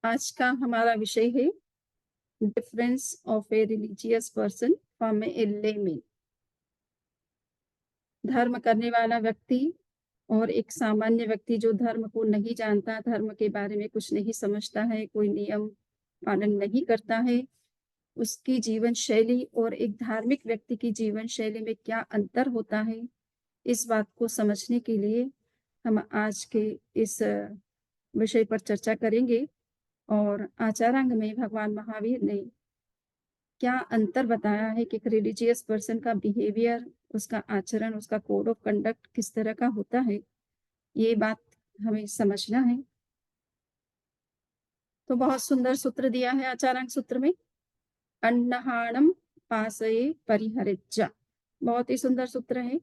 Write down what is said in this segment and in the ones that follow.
आज का हमारा विषय है difference of a religious person from A layman. धर्म करने वाला व्यक्ति और एक सामान्य व्यक्ति जो धर्म को नहीं जानता, धर्म के बारे में कुछ नहीं समझता है, कोई नियम पालन नहीं करता है, उसकी जीवन शैली और एक धार्मिक व्यक्ति की जीवन शैली में क्या अंतर होता है, इस बात को समझने के लिए हम आज के इस विषय पर चर्चा करेंगे। और आचारांग में भगवान महावीर ने क्या अंतर बताया है कि एक रिलीजियस पर्सन का बिहेवियर, उसका आचरण, उसका कोड ऑफ कंडक्ट किस तरह का होता है, ये बात हमें समझना है। तो बहुत सुंदर सूत्र दिया है आचारांग सूत्र में, अन्नहाणम पासये परिहरिज्जा। बहुत ही सुंदर सूत्र है।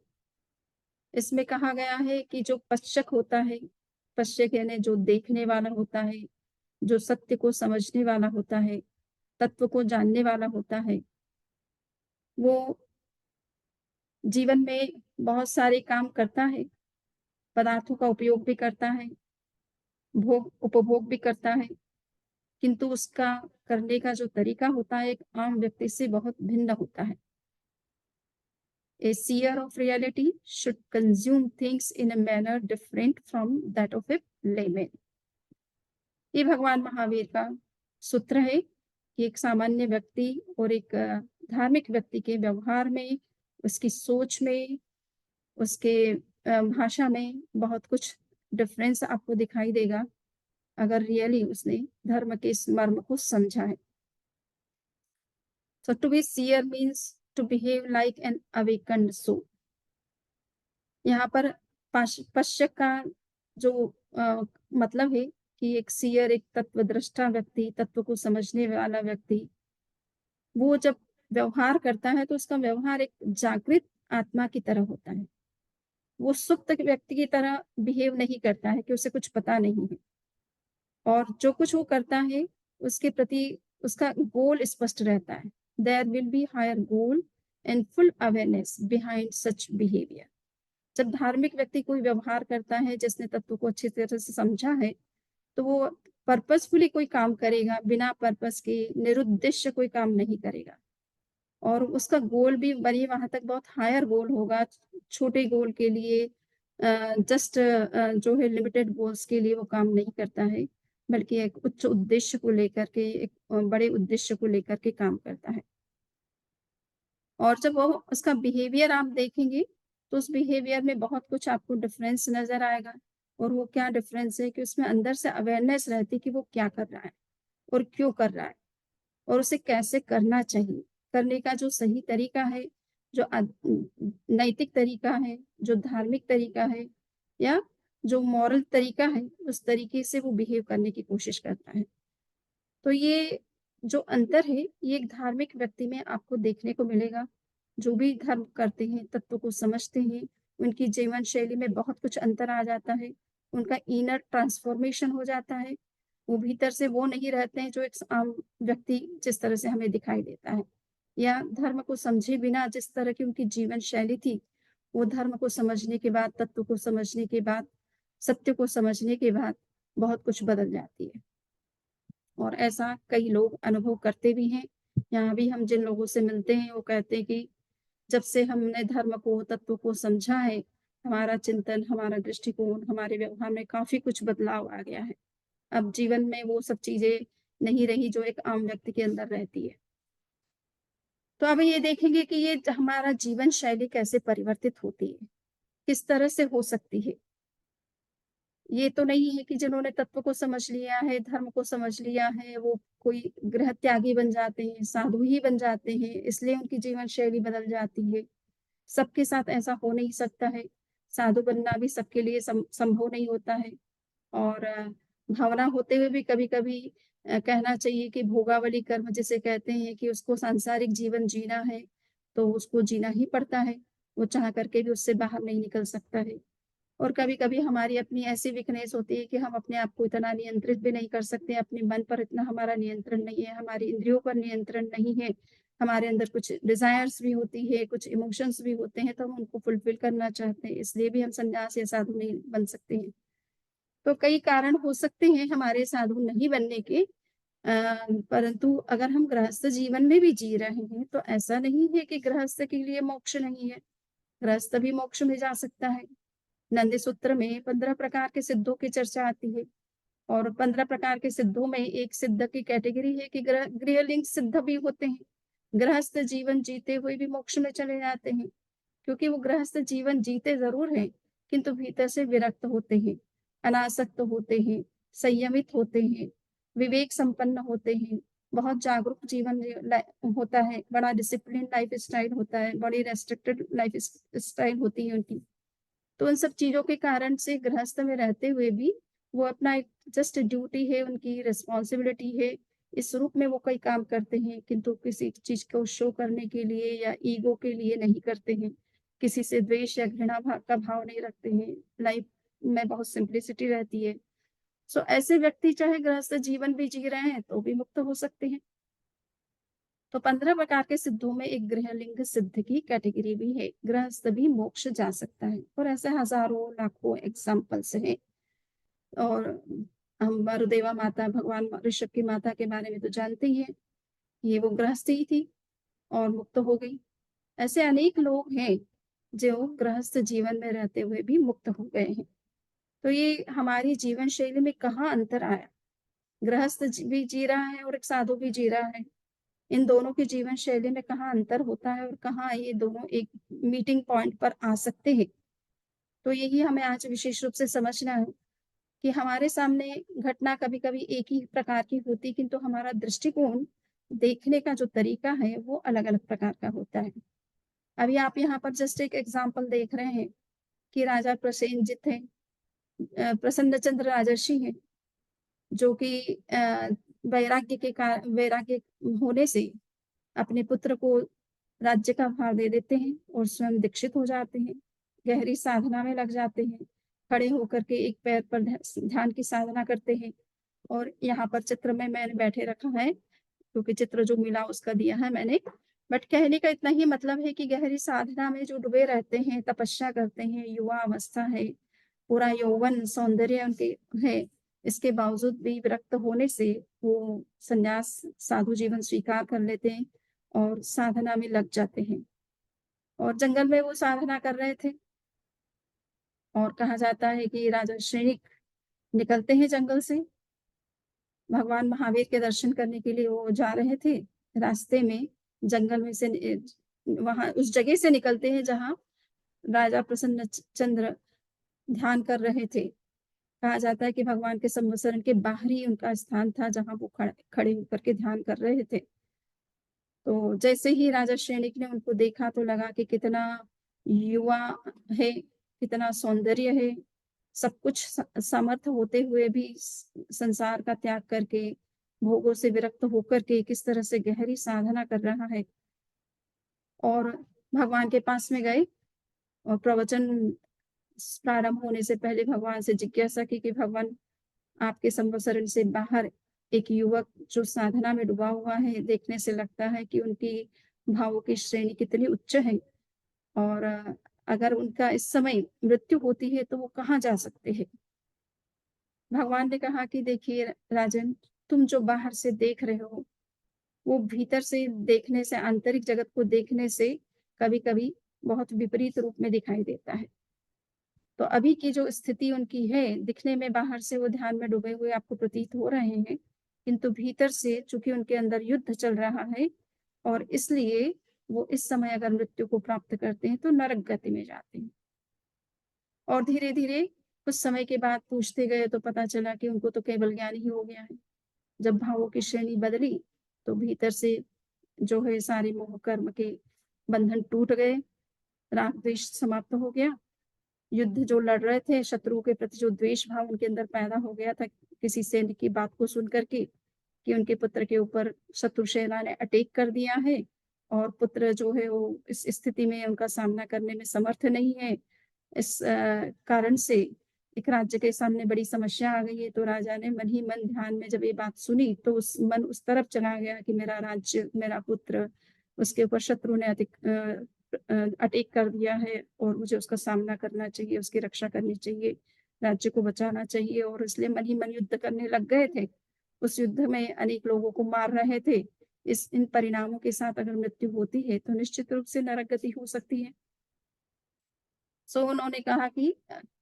इसमें कहा गया है कि जो पश्चक होता है, पश्चक यानी जो देखने वाला होता है, जो सत्य को समझने वाला होता है, तत्व को जानने वाला होता है, वो जीवन में बहुत सारे काम करता है, पदार्थों का उपयोग भी करता है, भोग उपभोग भी करता है, किंतु उसका करने का जो तरीका होता है एक आम व्यक्ति से बहुत भिन्न होता है। A seer of reality should consume things in a manner different from that of a layman। ये भगवान महावीर का सूत्र है कि एक सामान्य व्यक्ति और एक धार्मिक व्यक्ति के व्यवहार में, उसकी सोच में, उसके भाषा में बहुत कुछ डिफरेंस आपको दिखाई देगा अगर रियली उसने धर्म के इस मर्म को समझा है। So to be seer means to behave like an awakened soul। यहाँ पर पश्चात का जो मतलब है कि एक सीयर, एक तत्वदृष्टा व्यक्ति, तत्व को समझने वाला व्यक्ति, वो जब व्यवहार करता है तो उसका व्यवहार एक जागृत आत्मा की तरह होता है। वो सुप्त व्यक्ति की तरह बिहेव नहीं करता है कि उसे कुछ पता नहीं है, और जो कुछ वो करता है उसके प्रति उसका गोल स्पष्ट रहता है। There will be higher goal and full awareness behind such behaviour. जब धार्मिक व्यक्ति कोई व्यवहार करता है, जिसने तत्व को अच्छी तरह से समझा है, तो वो पर्पसफुली कोई काम करेगा, बिना पर्पस के निरुद्देश्य कोई काम नहीं करेगा, और उसका गोल भी बड़ी वहां तक बहुत हायर गोल होगा। छोटे गोल के लिए जस्ट जो है लिमिटेड गोल्स के लिए वो काम नहीं करता है, बल्कि एक उच्च उद्देश्य को लेकर के, एक बड़े उद्देश्य को लेकर के काम करता है। और जब वो उसका बिहेवियर आप देखेंगे तो उस बिहेवियर में बहुत कुछ आपको डिफरेंस नजर आएगा। और वो क्या डिफरेंस है कि उसमें अंदर से अवेयरनेस रहती है कि वो क्या कर रहा है और क्यों कर रहा है, और उसे कैसे करना चाहिए। करने का जो सही तरीका है, जो नैतिक तरीका है, जो धार्मिक तरीका है, या जो मॉरल तरीका है, उस तरीके से वो बिहेव करने की कोशिश करता है। तो ये जो अंतर है, ये एक धार्मिक व्यक्ति में आपको देखने को मिलेगा। जो भी धर्म करते हैं, तत्व को समझते हैं, उनकी जीवन शैली में बहुत कुछ अंतर आ जाता है। उनका इनर ट्रांसफॉर्मेशन हो जाता है। वो भीतर से वो नहीं रहते हैं जो एक आम व्यक्ति जिस तरह से हमें दिखाई देता है, या धर्म को समझे बिना जिस तरह की उनकी जीवन शैली थी, वो धर्म को समझने के बाद, तत्व को समझने के बाद, सत्य को समझने के बाद बहुत कुछ बदल जाती है। और ऐसा कई लोग अनुभव करते भी हैं। यहाँ भी हम जिन लोगों से मिलते हैं वो कहते हैं कि जब से हमने धर्म को, तत्व को समझा है, हमारा चिंतन, हमारा दृष्टिकोण, हमारे व्यवहार में काफी कुछ बदलाव आ गया है। अब जीवन में वो सब चीजें नहीं रही जो एक आम व्यक्ति के अंदर रहती है। तो अब ये देखेंगे कि ये हमारा जीवन शैली कैसे परिवर्तित होती है, किस तरह से हो सकती है। ये तो नहीं है कि जिन्होंने तत्व को समझ लिया है, धर्म को समझ लिया है, वो कोई गृह त्यागी बन जाते हैं, साधु ही बन जाते हैं, इसलिए उनकी जीवन शैली बदल जाती है। सबके साथ ऐसा हो नहीं सकता है। साधु बनना भी सबके लिए संभव नहीं होता है। और भावना होते हुए भी कभी-कभी कहना चाहिए कि भोगावली कर्म जिसे कहते हैं कि उसको सांसारिक जीवन जीना है, तो उसको जीना ही पड़ता है। वो चाह करके भी उससे बाहर नहीं निकल सकता है। और कभी-कभी हमारी अपनी ऐसी वीकनेस होती है कि हम अपने आप को इतना नियंत्रित भी नहीं कर सकते, अपने मन पर इतना हमारा नियंत्रण नहीं है, हमारी इंद्रियों पर नियंत्रण नहीं है, हमारे अंदर कुछ डिज़ायर्स भी होती है, कुछ इमोशंस भी होते हैं, तो हम उनको फुलफिल करना चाहते हैं, इसलिए भी हम सन्यास या साधु नहीं बन सकते हैं। तो कई कारण हो सकते हैं हमारे साधु नहीं बनने के, परंतु अगर हम गृहस्थ जीवन में भी जी रहे हैं, तो ऐसा नहीं है कि गृहस्थ के लिए मोक्ष नहीं है, गृहस्थ भी मोक्ष में जा सकता है। नंदी सूत्र में 15 प्रकार के सिद्धों की चर्चा आती है और 15 प्रकार के सिद्धों में एक सिद्ध की कैटेगरी है कि गृहलिंग सिद्ध भी होते हैं। गृहस्थ जीवन जीते हुए भी मोक्ष में चले जाते हैं, क्योंकि वो गृहस्थ जीवन जीते ज़रूर हैं, किंतु भीतर से विरक्त होते हैं, अनासक्त होते हैं, संयमित होते हैं, विवेक संपन्न होते हैं, बहुत जागरूक जीवन होता है, बड़ा डिसिप्लिन लाइफ स्टाइल होता है, बड़ी रेस्ट्रिक्टेड लाइफ स्टाइल होती है उनकी। तो उन सब चीज़ों के कारण से गृहस्थ में रहते हुए भी वो अपना एक जस्ट ड्यूटी है, उनकी रिस्पॉन्सिबिलिटी है, इस रूप में वो कई काम करते हैं, किंतु किसी चीज़ को शो करने के लिए या ईगो के लिए नहीं करते हैं। किसी से द्वेष या घृणा का भाव नहीं रखते हैं। लाइफ में बहुत सिंप्लिसिटी रहती है। सो ऐसे व्यक्ति चाहे गृहस्थ जीवन भी जी रहे हैं, तो भी मुक्त हो सकते हैं। तो 15 प्रकार के सिद्धों में एक गृहलिंग सिद्ध की कैटेगरी भी है। गृहस्थ भी मोक्ष जा सकता है और ऐसे हज़ारों, लाखों एग्ज़ाम्पल्स हैं। और हम वरुदेवा माता, भगवान ऋषभ की माता के बारे में तो जानते ही हैं। ये वो गृहस्थ ही थी और मुक्त हो गई। ऐसे अनेक लोग हैं, जो गृहस्थ जीवन में रहते हुए भी मुक्त हो गए हैं। तो ये हमारी जीवन शैली में कहाँ अंतर आया? गृहस्थ भी जी रहा है और एक साधु भी जी रहा है। इन दोनों की जीवन शैली में कहाँ अंतर होता है और कहाँ ये दोनों एक मीटिंग पॉइंट पर आ सकते हैं। तो यही हमें आज विशेष रूप से समझना है कि हमारे सामने घटना कभी-कभी एक ही प्रकार की होती, किंतु हमारा दृष्टिकोण देखने का जो तरीका है, वो अलग-अलग प्रकार का होता है। अभी आप यहाँ पर जस्ट एक एग्ज़ाम्पल देख रहे हैं कि राजा प्रसेनजित थे, प्रसन्नचंद्र राजर्षि हैं, जो कि वैराग्य होने से अपने पुत्र को राज्य का भार दे देते हैं और स्वयं दीक्षित हो जाते हैं, गहरी साधना में लग जाते हैं, खड़े होकर के एक पैर पर ध्यान की साधना करते हैं। और यहाँ पर चित्र में मैंने बैठे रखा है, क्योंकि चित्र जो मिला उसका दिया है मैंने। बट कहने का इतना ही मतलब है कि गहरी साधना में जो डूबे रहते हैं, तपस्या करते हैं, युवा अवस्था है, पूरा यौवन, सौंदर्य उनके है, इसके बावजूद भी विरक्त होने से वो संन्यास, साधु जीवन स्वीकार कर लेते हैं और साधना में लग जाते हैं। और जंगल में वो साधना कर रहे थे और कहा जाता है कि राजा श्रेणिक निकलते हैं जंगल से, भगवान महावीर के दर्शन करने के लिए वो जा रहे थे। रास्ते में जंगल में से वहाँ उस जगह से निकलते हैं जहाँ राजा प्रसन्न चंद्र ध्यान कर रहे थे। कहा जाता है कि भगवान के संवत्सरण के बाहर ही उनका स्थान था, जहाँ वो खड़े होकर के ध्यान कर रहे थे। तो जैसे ही राजा श्रेणिक ने उनको देखा तो लगा कि कितना युवा है, कितना सौंदर्य है, सब कुछ समर्थ होते हुए भी संसार का त्याग करके, भोगों से विरक्त होकर के किस तरह से गहरी साधना कर रहा है। और भगवान के पास में गए और प्रवचन प्रारंभ होने से पहले भगवान से जिज्ञासा की कि भगवान, आपके संवत्सरण से बाहर एक युवक जो साधना में डूबा हुआ है, देखने से लगता है कि उनकी भावों की श्रेणी कितनी उच्च है और अगर उनका इस समय मृत्यु होती है तो वो कहाँ जा सकते हैं? भगवान ने कहा कि देखिए राजन, तुम जो बाहर से देख रहे हो, वो भीतर से देखने से, आंतरिक जगत को देखने से कभी-कभी बहुत विपरीत रूप में दिखाई देता है। तो अभी की जो स्थिति उनकी है, दिखने में बाहर से वो ध्यान में डूबे हुए आपको प्रतीत हो रहे हैं, किंतु भीतर से चूँकि उनके अंदर युद्ध चल रहा है और इसलिए वो इस समय अगर मृत्यु को प्राप्त करते हैं, तो नरक गति में जाते हैं। और धीरे-धीरे कुछ समय के बाद पूछते गए तो पता चला कि उनको तो केवल ज्ञान ही हो गया है। जब भावों की श्रेणी बदली, तो भीतर से जो है सारे मोह कर्म के बंधन टूट गए, राग द्वेष समाप्त हो गया। युद्ध जो लड़ रहे थे, शत्रु के प्रति जो द्वेष भाव उनके अंदर पैदा हो गया था, किसी सैनिक की बात को सुन कर के कि उनके पुत्र के ऊपर शत्रु सेना ने अटैक कर दिया है और पुत्र जो है वो इस स्थिति में उनका सामना करने में समर्थ नहीं है। इस कारण से एक राज्य के सामने बड़ी समस्या आ गई है, तो राजा ने मन ही मन ध्यान में जब ये बात सुनी, तो मन उस तरफ चला गया कि मेरा राज्य, मेरा पुत्र, उसके ऊपर शत्रु ने अटैक कर दिया है और मुझे उसका सामना करना चाहिए, उसकी रक्षा करनी चाहिए। राज्य को बचाना चाहिए और इसलिए मन ही मन युद्ध करने लग गए थे। उस युद्ध में अनेक लोगों को मार रहे थे। इन परिणामों के साथ अगर मृत्यु होती है तो निश्चित रूप से नरक गति हो सकती है। उन्होंने कहा कि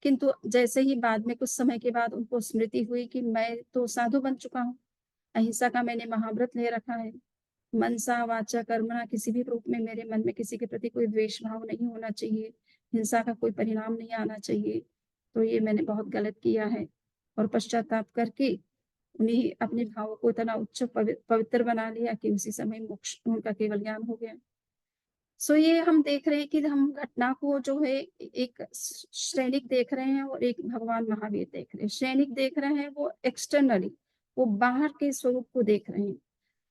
किंतु जैसे ही बाद में कुछ समय के बाद उनको स्मृति हुई कि मैं तो साधु बन चुका हूँ, अहिंसा का मैंने महाव्रत ले रखा है। मनसा वाचा कर्मणा किसी भी रूप में मेरे मन में किसी के प्रति कोई द्वेष भाव नहीं होना चाहिए, हिंसा का कोई परिणाम नहीं आना चाहिए। तो ये मैंने बहुत गलत किया है और पश्चाताप करके उन्हें अपने भावों को इतना उच्च पवित्र बना लिया कि उसी समय मोक्ष उनका केवल ज्ञान हो गया। ये हम देख रहे हैं कि हम घटना को जो है एक श्रेणिक देख रहे हैं और एक भगवान महावीर देख रहे हैं। श्रेणिक देख रहे हैं वो एक्सटर्नली, वो बाहर के स्वरूप को देख रहे हैं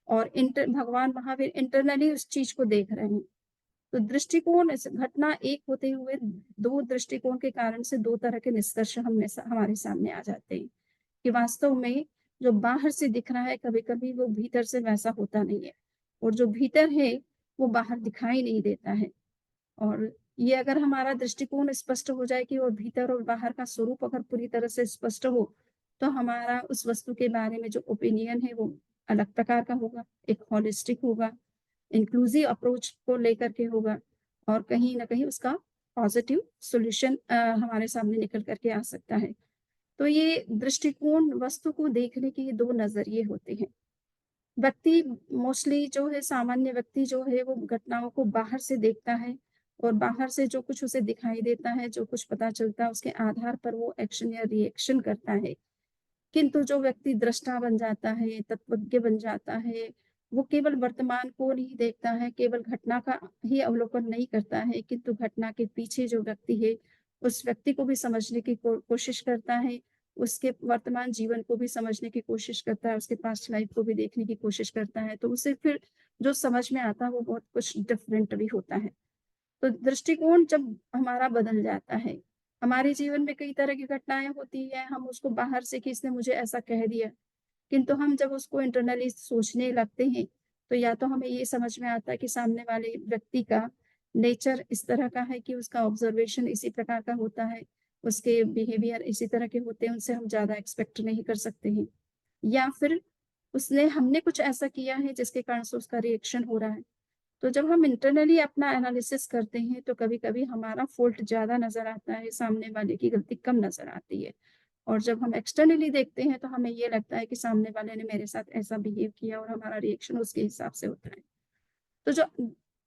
और भगवान महावीर इंटरनली उस चीज को देख रहे हैं। तो दृष्टिकोण इस घटना एक होते हुए दो दृष्टिकोण के कारण से दो तरह के निष्कर्ष हमारे सामने आ जाते हैं कि वास्तव में जो बाहर से दिख रहा है कभी कभी वो भीतर से वैसा होता नहीं है और जो भीतर है वो बाहर दिखाई नहीं देता है। और ये अगर हमारा दृष्टिकोण स्पष्ट हो जाए कि वो भीतर और बाहर का स्वरूप अगर पूरी तरह से स्पष्ट हो तो हमारा उस वस्तु के बारे में जो ओपिनियन है वो अलग प्रकार का होगा, एक हॉलिस्टिक होगा, इंक्लूसिव अप्रोच को लेकर के होगा और कहीं ना कहीं उसका पॉजिटिव सॉल्यूशन हमारे सामने निकल करके आ सकता है। तो ये दृष्टिकोण वस्तु को देखने के ये दो नजरिए होते हैं। व्यक्ति मोस्टली जो है सामान्य व्यक्ति जो है वो घटनाओं को बाहर से देखता है और बाहर से जो कुछ उसे दिखाई देता है, जो कुछ पता चलता है उसके आधार पर वो एक्शन या रिएक्शन करता है। किंतु जो व्यक्ति दृष्टा बन जाता है, तत्वज्ञ बन जाता है, वो केवल वर्तमान को नहीं देखता है, केवल घटना का ही अवलोकन नहीं करता है, किंतु घटना के पीछे जो व्यक्ति है उस व्यक्ति को भी समझने की कोशिश करता है, उसके वर्तमान जीवन को भी समझने की कोशिश करता है, उसके पास्ट लाइफ को भी देखने की कोशिश करता है। तो उसे फिर जो समझ में आता है वो बहुत कुछ डिफरेंट भी होता है। तो दृष्टिकोण जब हमारा बदल जाता है, हमारे जीवन में कई तरह की घटनाएं होती है, हम उसको बाहर से कि इसने मुझे ऐसा कह दिया, किंतु हम जब उसको इंटरनली सोचने लगते हैं तो या तो हमें ये समझ में आता है कि सामने वाले व्यक्ति का नेचर इस तरह का है कि उसका ऑब्जर्वेशन इसी प्रकार का होता है, उसके बिहेवियर इसी तरह के होते हैं, उनसे हम ज्यादा एक्सपेक्ट नहीं कर सकते हैं, या फिर उसने हमने कुछ ऐसा किया है जिसके कारण से उसका रिएक्शन हो रहा है। तो जब हम इंटरनली अपना एनालिसिस करते हैं तो कभी कभी हमारा फॉल्ट ज्यादा नजर आता है, सामने वाले की गलती कम नजर आती है। और जब हम एक्सटर्नली देखते हैं तो हमें ये लगता है कि सामने वाले ने मेरे साथ ऐसा बिहेव किया और हमारा रिएक्शन उसके हिसाब से होता है। तो जो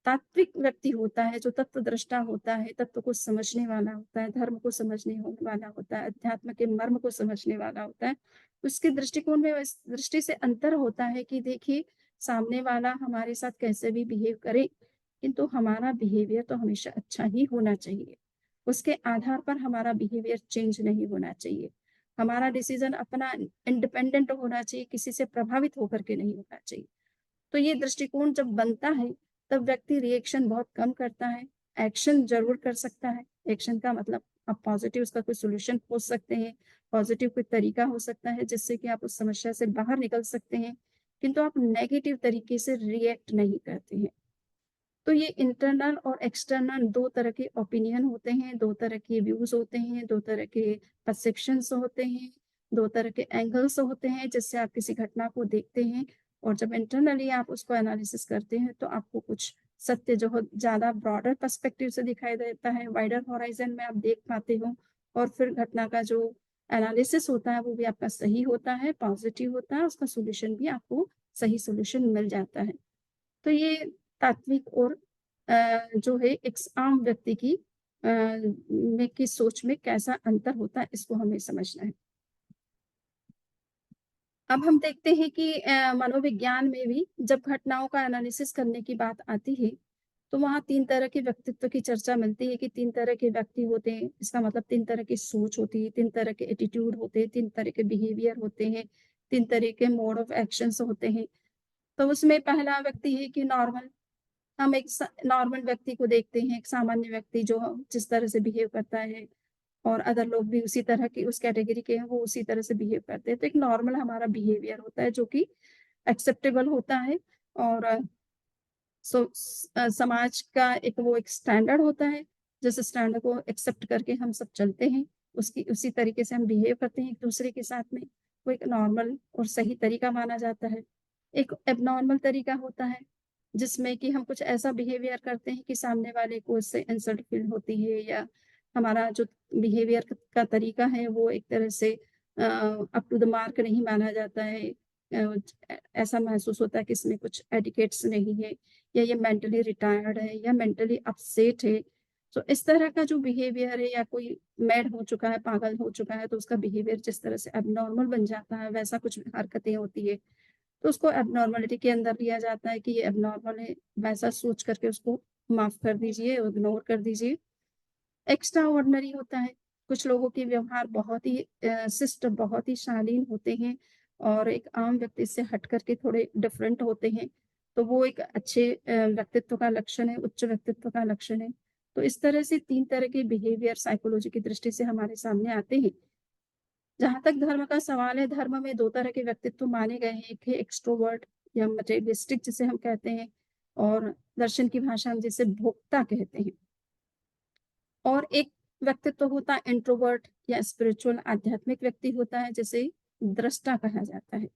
तात्विक व्यक्ति होता है, जो तत्वदृष्टा होता है, तत्व को समझने वाला होता है, धर्म को समझने होने वाला होता है, अध्यात्म के मर्म को समझने वाला होता है, उसके दृष्टिकोण में इस दृष्टि से अंतर होता है कि देखिए सामने वाला हमारे साथ कैसे भी बिहेव करे किंतु हमारा बिहेवियर तो हमेशा अच्छा ही होना चाहिए। उसके आधार पर हमारा बिहेवियर चेंज नहीं होना चाहिए। हमारा डिसीजन अपना इंडिपेंडेंट होना चाहिए, किसी से प्रभावित होकर के नहीं होना चाहिए। तो ये दृष्टिकोण जब बनता है तब व्यक्ति रिएक्शन बहुत कम करता है, एक्शन जरूर कर सकता है। एक्शन का मतलब आप पॉजिटिव उसका कोई सोल्यूशन खोज सकते हैं, पॉजिटिव कोई तरीका हो सकता है जिससे कि आप उस समस्या से बाहर निकल सकते हैं, किंतु आप नेगेटिव तरीके से रिएक्ट नहीं करते हैं। तो ये इंटरनल और एक्सटर्नल दो तरह के ओपिनियन होते हैं, दो तरह के व्यूज होते हैं, दो तरह के परसेप्शंस होते हैं, दो तरह के एंगल्स होते हैं जिससे आप किसी घटना को देखते हैं। और जब इंटरनली आप उसको एनालिसिस करते हैं तो आपको कुछ सत्य जो ज्यादा ब्रॉडर पर्सपेक्टिव से दिखाई देता है, वाइडर हॉराइजन में आप देख पाते हो और फिर घटना का जो एनालिसिस होता है वो भी आपका सही होता है, पॉजिटिव होता है, उसका सोल्यूशन भी आपको सही सोल्यूशन मिल जाता है। तो ये तात्विक और जो है एक आम व्यक्ति की में की सोच में कैसा अंतर होता है इसको हमें समझना है। अब हम देखते हैं कि मनोविज्ञान में भी जब घटनाओं का एनालिसिस करने की बात आती है तो वहाँ तीन तरह के व्यक्तित्व की चर्चा मिलती है कि तीन तरह के व्यक्ति होते हैं। इसका मतलब तीन तरह की सोच होती है, तीन तरह के एटीट्यूड होते हैं, तीन तरह के बिहेवियर होते हैं, तीन तरह के मोड ऑफ एक्शंस होते हैं। तो उसमें पहला व्यक्ति है कि नॉर्मल, हम एक नॉर्मल व्यक्ति को देखते हैं, एक सामान्य व्यक्ति जो जिस तरह से बिहेव करता है और अदर लोग भी उसी तरह की उस कैटेगरी के हैं वो उसी तरह से बिहेव करते हैं। तो एक नॉर्मल हमारा बिहेवियर होता है जो कि एक्सेप्टेबल होता है और समाज का एक वो एक स्टैंडर्ड होता है जिस स्टैंडर्ड को एक्सेप्ट करके हम सब चलते हैं। उसकी उसी तरीके से हम बिहेव करते हैं एक दूसरे के साथ में, वो एक नॉर्मल और सही तरीका माना जाता है। एक एबनॉर्मल तरीका होता है, जिसमें कि हम कुछ ऐसा बिहेवियर करते हैं कि सामने वाले को उससे इंसल्ट फील होती है, या हमारा जो बिहेवियर का तरीका है वो एक तरह से अप टू द मार्क नहीं माना जाता है। ऐसा महसूस होता है कि इसमें कुछ एटिकेट्स नहीं है, या ये मेंटली रिटायर्ड है, या मेंटली अपसेट है। तो इस तरह का जो बिहेवियर है, या कोई मैड हो चुका है, पागल हो चुका है, तो उसका बिहेवियर जिस तरह से एबनॉर्मल बन जाता है, वैसा कुछ हरकतें होती है, तो उसको एबनॉर्मलिटी के अंदर लिया जाता है कि ये एबनॉर्मल है, वैसा सोच करके उसको माफ कर दीजिए, इग्नोर कर दीजिए। एक्स्ट्रा ऑर्डिनरी होता है, कुछ लोगों के व्यवहार बहुत ही शिष्ट, बहुत ही शालीन होते हैं, और एक आम व्यक्ति से हट करके थोड़े डिफरेंट होते हैं, तो वो एक अच्छे व्यक्तित्व का लक्षण है, उच्च व्यक्तित्व का लक्षण है। तो इस तरह से 3 तरह के बिहेवियर साइकोलॉजी की दृष्टि से हमारे सामने आते हैं। जहाँ तक धर्म का सवाल है, धर्म में 2 तरह के व्यक्तित्व माने गए हैं, एक है एक्सट्रोवर्ट या मटेरियलिस्टिक जिसे हम कहते हैं, और दर्शन की भाषा में जिसे भोक्ता कहते हैं। और एक व्यक्तित्व होता है इंट्रोवर्ट या स्पिरिचुअल आध्यात्मिक व्यक्ति होता है, जिसे दृष्टा कहा जाता है।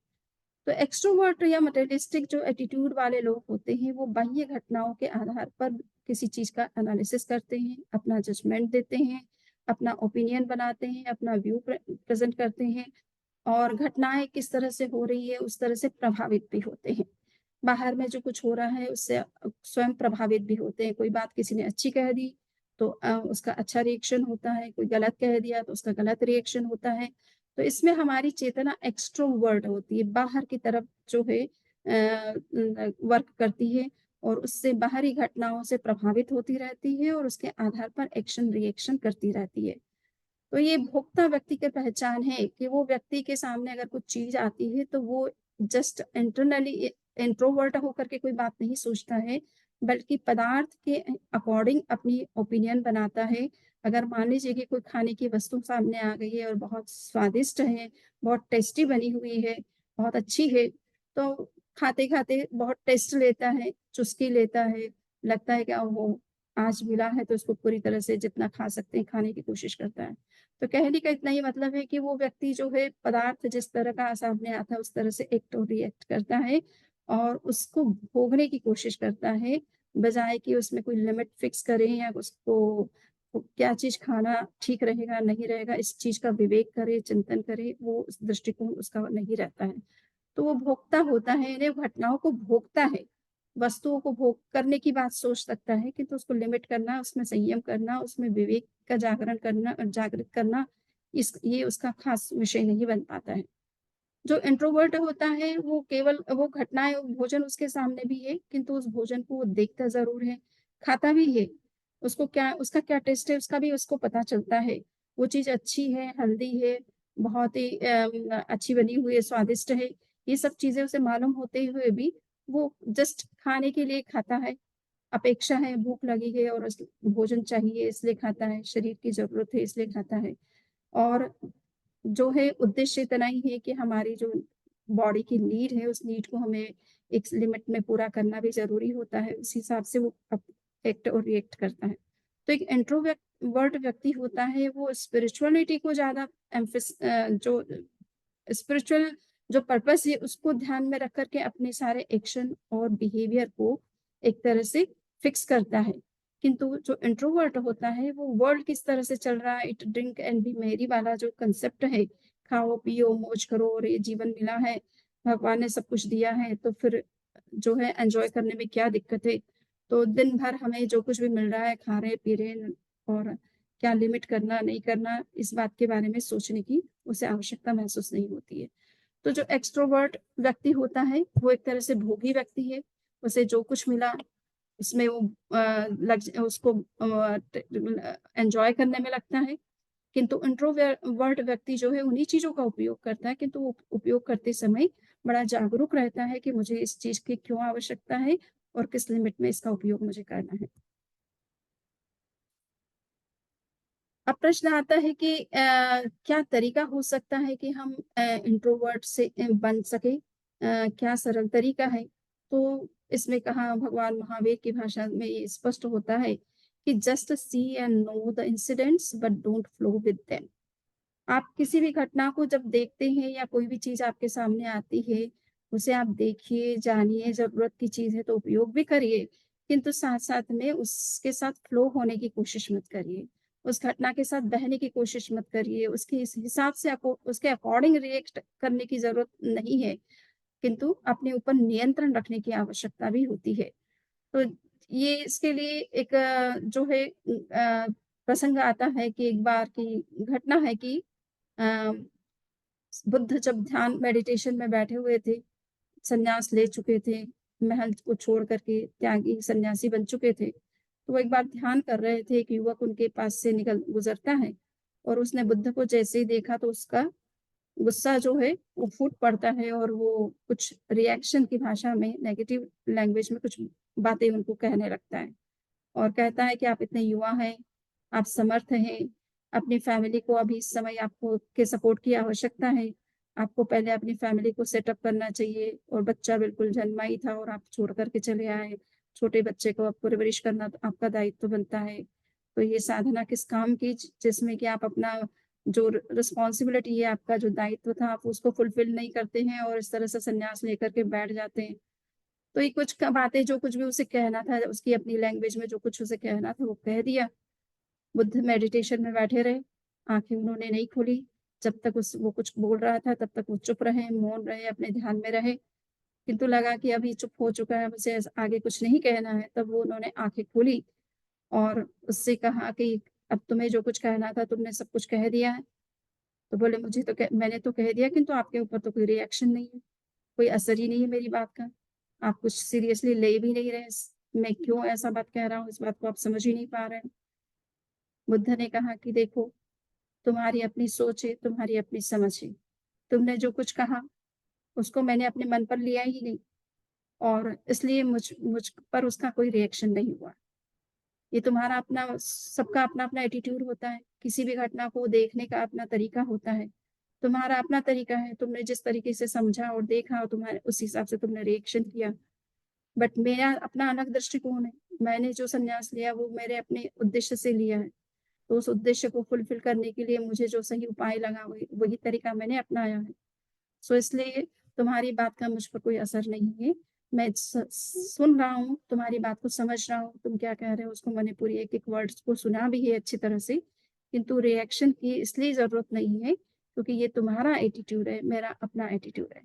तो एक्सट्रोवर्ट या मटेरियलिस्टिक जो एटीट्यूड वाले लोग होते हैं, वो बाह्य घटनाओं के आधार पर किसी चीज का एनालिसिस करते हैं, अपना जजमेंट देते हैं, अपना ओपिनियन बनाते हैं, अपना व्यू प्रेजेंट करते हैं, और घटनाएं किस तरह से हो रही है उस तरह से प्रभावित भी होते हैं। बाहर में जो कुछ हो रहा है उससे स्वयं प्रभावित भी होते हैं। कोई बात किसी ने अच्छी कह दी तो उसका अच्छा रिएक्शन होता है, कोई गलत कह दिया तो उसका गलत रिएक्शन होता है। तो इसमें हमारी चेतना एक्सट्रोवर्ट होती है, बाहर की तरफ जो है वर्क करती है, और उससे बाहरी घटनाओं से प्रभावित होती रहती है, और उसके आधार पर एक्शन रिएक्शन करती रहती है। तो ये भोक्ता व्यक्ति की पहचान है कि वो व्यक्ति के सामने अगर कुछ चीज आती है तो वो जस्ट इंटरनली इंट्रोवर्ट होकर के कोई बात नहीं सोचता है, बल्कि पदार्थ के अकॉर्डिंग अपनी ओपिनियन बनाता है। अगर मान लीजिए कि कोई खाने की वस्तु सामने आ गई है और बहुत स्वादिष्ट है, बहुत टेस्टी बनी हुई है, बहुत अच्छी है, तो खाते खाते बहुत टेस्ट लेता है, चुस्की लेता है, लगता है कि वो आज मिला है तो इसको पूरी तरह से जितना खा सकते हैं खाने की कोशिश करता है। तो कहने का इतना ही मतलब है कि वो व्यक्ति जो है पदार्थ जिस तरह का सामने आता है उस तरह से एक्ट और रिएक्ट करता है, और उसको भोगने की कोशिश करता है, बजाय कि उसमें कोई लिमिट फिक्स करें, या उसको क्या चीज खाना ठीक रहेगा नहीं रहेगा इस चीज का विवेक करे, चिंतन करे, वो उस दृष्टिकोण उसका नहीं रहता है। तो वो भोगता होता है, यानी घटनाओं को भोगता है, वस्तुओं को भोग करने की बात सोच सकता है, किंतु उसको लिमिट करना, उसमें संयम करना, उसमें विवेक का जागरण करना, जागृत करना, इस ये उसका खास विषय नहीं बन पाता है। जो इंट्रोवर्ट होता है वो केवल वो घटनाएं, भोजन उसके सामने भी है, किंतु उस भोजन को वो देखता जरूर है, खाता भी है, उसको क्या उसका क्या टेस्ट है उसका भी उसको पता चलता है, वो चीज अच्छी है, हेल्दी है, बहुत ही अच्छी बनी हुई है, स्वादिष्ट है, ये सब चीजें उसे मालूम होते हुए भी वो जस्ट खाने के लिए खाता है। अपेक्षा है, भूख लगी है और भोजन चाहिए इसलिए खाता है, शरीर की जरूरत है इसलिए खाता है। और जो है उद्देश्य इतना ही है कि हमारी जो बॉडी की नीड है उस नीड को हमें एक लिमिट में पूरा करना भी जरूरी होता है, उस हिसाब से वो एक्ट और रिएक्ट करता है। तो एक इंट्रोवर्ट व्यक्ति होता है वो स्पिरिचुअलिटी को ज्यादा जो स्पिरिचुअल जो पर्पस है उसको ध्यान में रख करके अपने सारे एक्शन और बिहेवियर को एक तरह से फिक्स करता है। किंतु जो इंट्रोवर्ट होता है वो वर्ल्ड किस तरह से चल रहा है, इट ड्रिंक एंड बी मेरी वाला जो कंसेप्ट है, खाओ पियो मौज करो और ये जीवन मिला है, भगवान ने सब कुछ दिया है तो फिर जो है एंजॉय करने में क्या दिक्कत है। तो दिन भर हमें जो कुछ भी मिल रहा है खा रहे पी रहे, और क्या लिमिट करना नहीं करना इस बात के बारे में सोचने की उसे आवश्यकता महसूस नहीं होती है। तो जो एक्सट्रोवर्ट व्यक्ति होता है वो एक तरह से भोगी व्यक्ति है, उसे जो कुछ मिला उसमें वो उसको एंजॉय करने में लगता है। किंतु इंट्रोवर्ट व्यक्ति जो है उन्हीं चीजों का उपयोग करता है, किंतु वो उपयोग करते समय बड़ा जागरूक रहता है कि मुझे इस चीज की क्यों आवश्यकता है और किस लिमिट में इसका उपयोग मुझे करना है। अब प्रश्न आता है कि क्या तरीका हो सकता है कि हम इंट्रोवर्ट से बन सके, क्या सरल तरीका है। तो इसमें कहा भगवान महावीर की भाषा में ये स्पष्ट होता है कि just see and know the incidents but don't flow with them. आप किसी भी घटना को जब देखते हैं या कोई भी चीज़ आपके सामने आती है, उसे आप देखिए, जानिए, ज़रूरत की चीज़ है तो उपयोग भी करिए, किंतु साथ-साथ में उसके साथ फ्लो होने की कोशिश मत करिए। उस घटना के साथ बहने की कोशिश मत करिए, उसके इस हिसाब से आपको उसके अकॉर्डिंग रिएक्ट करने की ज़रूरत नहीं है, किंतु अपने ऊपर नियंत्रण रखने की आवश्यकता भी होती है। तो ये इसके लिए एक जो है प्रसंग आता है कि एक बार की घटना है कि अ, बुद्ध जब ध्यान मेडिटेशन में बैठे हुए थे, संन्यास ले चुके थे, महल को छोड़ कर के त्यागी सन्यासी बन चुके थे। तो वो एक बार ध्यान कर रहे थे, एक युवक उनके पास से निकल गुज़रता है और उसने बुद्ध को जैसे ही देखा तो उसका गुस्सा जो है वो फूट पड़ता है और वो कुछ रिएक्शन की भाषा में नेगेटिव लैंग्वेज में कुछ बातें उनको कहने लगता है। और कहता है कि आप इतने युवा हैं, आप समर्थ हैं, अपनी फैमिली को अभी इस समय आपको के सपोर्ट की आवश्यकता है। आपको पहले अपनी फैमिली को सेटअप करना चाहिए और बच्चा बिल्कुल जन्मा ही था और आप छोड़ कर के चले आए। छोटे बच्चे को आपको परवरिश करना तो आपका दायित्व बनता है। तो ये साधना किस काम की जिसमें कि आप अपना जो रिस्पॉन्सिबिलिटी है, आपका जो दायित्व था, आप उसको फुलफिल नहीं करते हैं और इस तरह से संन्यास लेकर के बैठ जाते हैं। तो ये कुछ क बातें जो कुछ भी उसे कहना था, उसकी अपनी लैंग्वेज में जो कुछ उसे कहना था, वो कह दिया। बुद्ध मेडिटेशन में बैठे रहे, आँखें उन्होंने नहीं खोली। जब तक उस वो कुछ बोल रहा था, तब तक वो चुप रहे, मौन रहे, अपने ध्यान में रहे। किंतु लगा कि अभी चुप हो चुका है, अब उसे आगे कुछ नहीं कहना है, तब वो उन्होंने आँखें खोली और उससे कहा कि, "अब तुम्हें जो कुछ कहना था, तुमने सब कुछ कह दिया है।" तो बोले, "मुझे तो मैंने तो कह दिया, किंतु आपके ऊपर तो कोई रिएक्शन नहीं है।" कोई असर ही नहीं है मेरी बात का। आप कुछ सीरियसली ले भी नहीं रहे स मैं क्यों ऐसा बात कह रहा हूँ, इस बात को आप समझ ही नहीं पा रहे हैं। बुद्ध ने कहा कि देखो, तुम्हारी अपनी सोच है, तुम्हारी अपनी समझ है। तुमने जो कुछ कहा, उसको मैंने अपने मन पर लिया ही नहीं और इसलिए मुझ पर उसका कोई रिएक्शन नहीं हुआ। ये तुम्हारा अपना सबका अपना-अपना एटीट्यूड होता है। किसी भी घटना को देखने का अपना तरीका होता है। तुम्हारा अपना तरीका है, तुमने जिस तरीके से समझा और देखा और तुम्हारे उस हिसाब से तुमने रिएक्शन किया। बट मेरा अपना अलग दृष्टिकोण है। मैंने जो संन्यास लिया वो मेरे अपने उद्देश्य से लिया है। तो उस उद्देश्य को फुलफ़िल करने के लिए मुझे जो सही उपाय लगा वही वही तरीका मैंने अपनाया है। सो इसलिए तुम्हारी बात का मुझ पर कोई असर नहीं है। मैं सुन रहा हूँ, तुम्हारी बात को समझ रहा हूँ, तुम क्या कह रहे हो उसको मैंने पूरी एक-एक वर्ड्स को सुना भी है अच्छी तरह से, किंतु रिएक्शन की इसलिए ज़रूरत नहीं है क्योंकि ये तुम्हारा एटीट्यूड है, मेरा अपना एटीट्यूड है।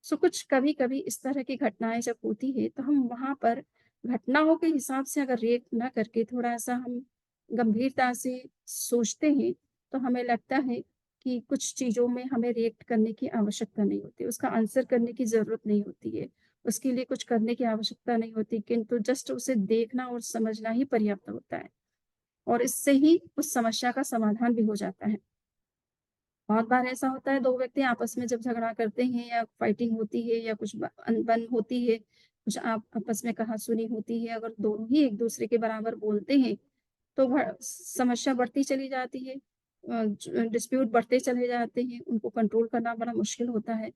सो कुछ कभी-कभी इस तरह की घटनाएँ जब होती है, तो हम वहाँ पर घटनाओं के हिसाब से अगर रिएक्ट ना करके थोड़ा-सा हम गंभीरता से सोचते हैं, तो हमें लगता है कि कुछ चीज़ों में हमें रिएक्ट करने की आवश्यकता नहीं होती, उसका आंसर करने की ज़रूरत नहीं होती है, उसके लिए कुछ करने की आवश्यकता नहीं होती, किंतु जस्ट उसे देखना और समझना ही पर्याप्त होता है और इससे ही उस समस्या का समाधान भी हो जाता है। बहुत बार ऐसा होता है 2 व्यक्ति आपस में जब झगड़ा करते हैं या फाइटिंग होती है या कुछ अनबन होती है, कुछ आप आपस में कहा-सुनी होती है, अगर दोनों ही एक-दूसरे के बराबर बोलते हैं, तो समस्या बढ़ती चली जाती है। डिस्प्यूट बढ़ते चले जाते हैं, उनको कंट्रोल करना बड़ा मुश्किल होता है।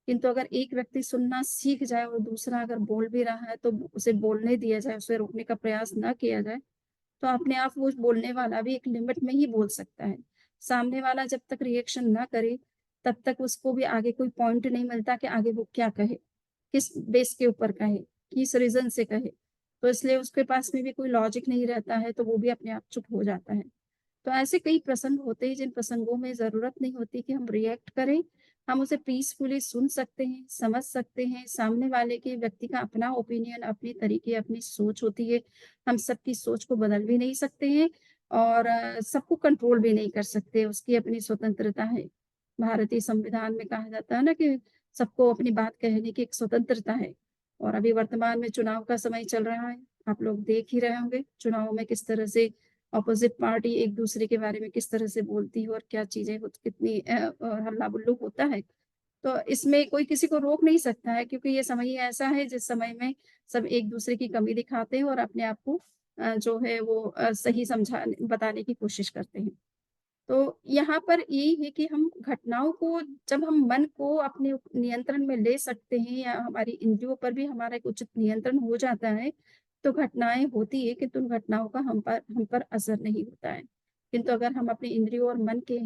किंतु अगर एक व्यक्ति सुनना सीख जाए और दूसरा अगर बोल भी रहा है, तो उसे बोलने दिया जाए, उसे रोकने का प्रयास ना किया जाए, तो अपने आप वो बोलने वाला भी एक लिमिट में ही बोल सकता है। सामने वाला जब तक रिएक्शन ना करे, तब तक उसको भी आगे कोई पॉइंट नहीं मिलता कि आगे वो क्या कहे, किस बेस के ऊपर कहे, किस रीज़न से कहे। तो इसलिए उसके पास में भी कोई लॉजिक नहीं रहता है, तो वो भी अपने आप चुप हो जाता है। तो ऐसे कई प्रसंग होते हैं जिन प्रसंगों में ज़रूरत नहीं होती कि हम रिएक्ट करें, हम उसे पीसफुली सुन सकते हैं, समझ सकते हैं, सामने वाले के व्यक्ति का अपना ओपिनियन, अपने तरीके, अपनी सोच होती है, हम सबकी सोच को बदल भी नहीं सकते हैं और सबको कंट्रोल भी नहीं कर सकते, उसकी अपनी स्वतंत्रता है। भारतीय संविधान में कहा जाता है ना कि सबको अपनी बात कहने की एक स्वतंत्रता है और अभी वर्तमान में चुनाव का समय चल रहा है, आप लोग देख ही रहे होंगे, चुनाव में किस तरह से अपोज़िट पार्टी एक-दूसरे के बारे में किस तरह से बोलती है और क्या चीज़ें कितनी हल्ला-गुल्लू होता है। तो इसमें कोई किसी को रोक नहीं सकता है क्योंकि ये समय ही ऐसा है जिस समय में सब एक-दूसरे की कमी दिखाते हैं और अपने आप को जो है वो सही बताने की कोशिश करते हैं। तो यहाँ पर यही है कि हम घटनाओं को जब हम मन को अपने नियंत्रण में ले सकते हैं या हमारी इंद्रियों पर भी हमारा एक उचित नियंत्रण हो जाता है, तो घटनाएँ होती हैं किंतु उन घटनाओं का हम पर असर नहीं होता है। किंतु अगर हम अपने इंद्रियों और मन के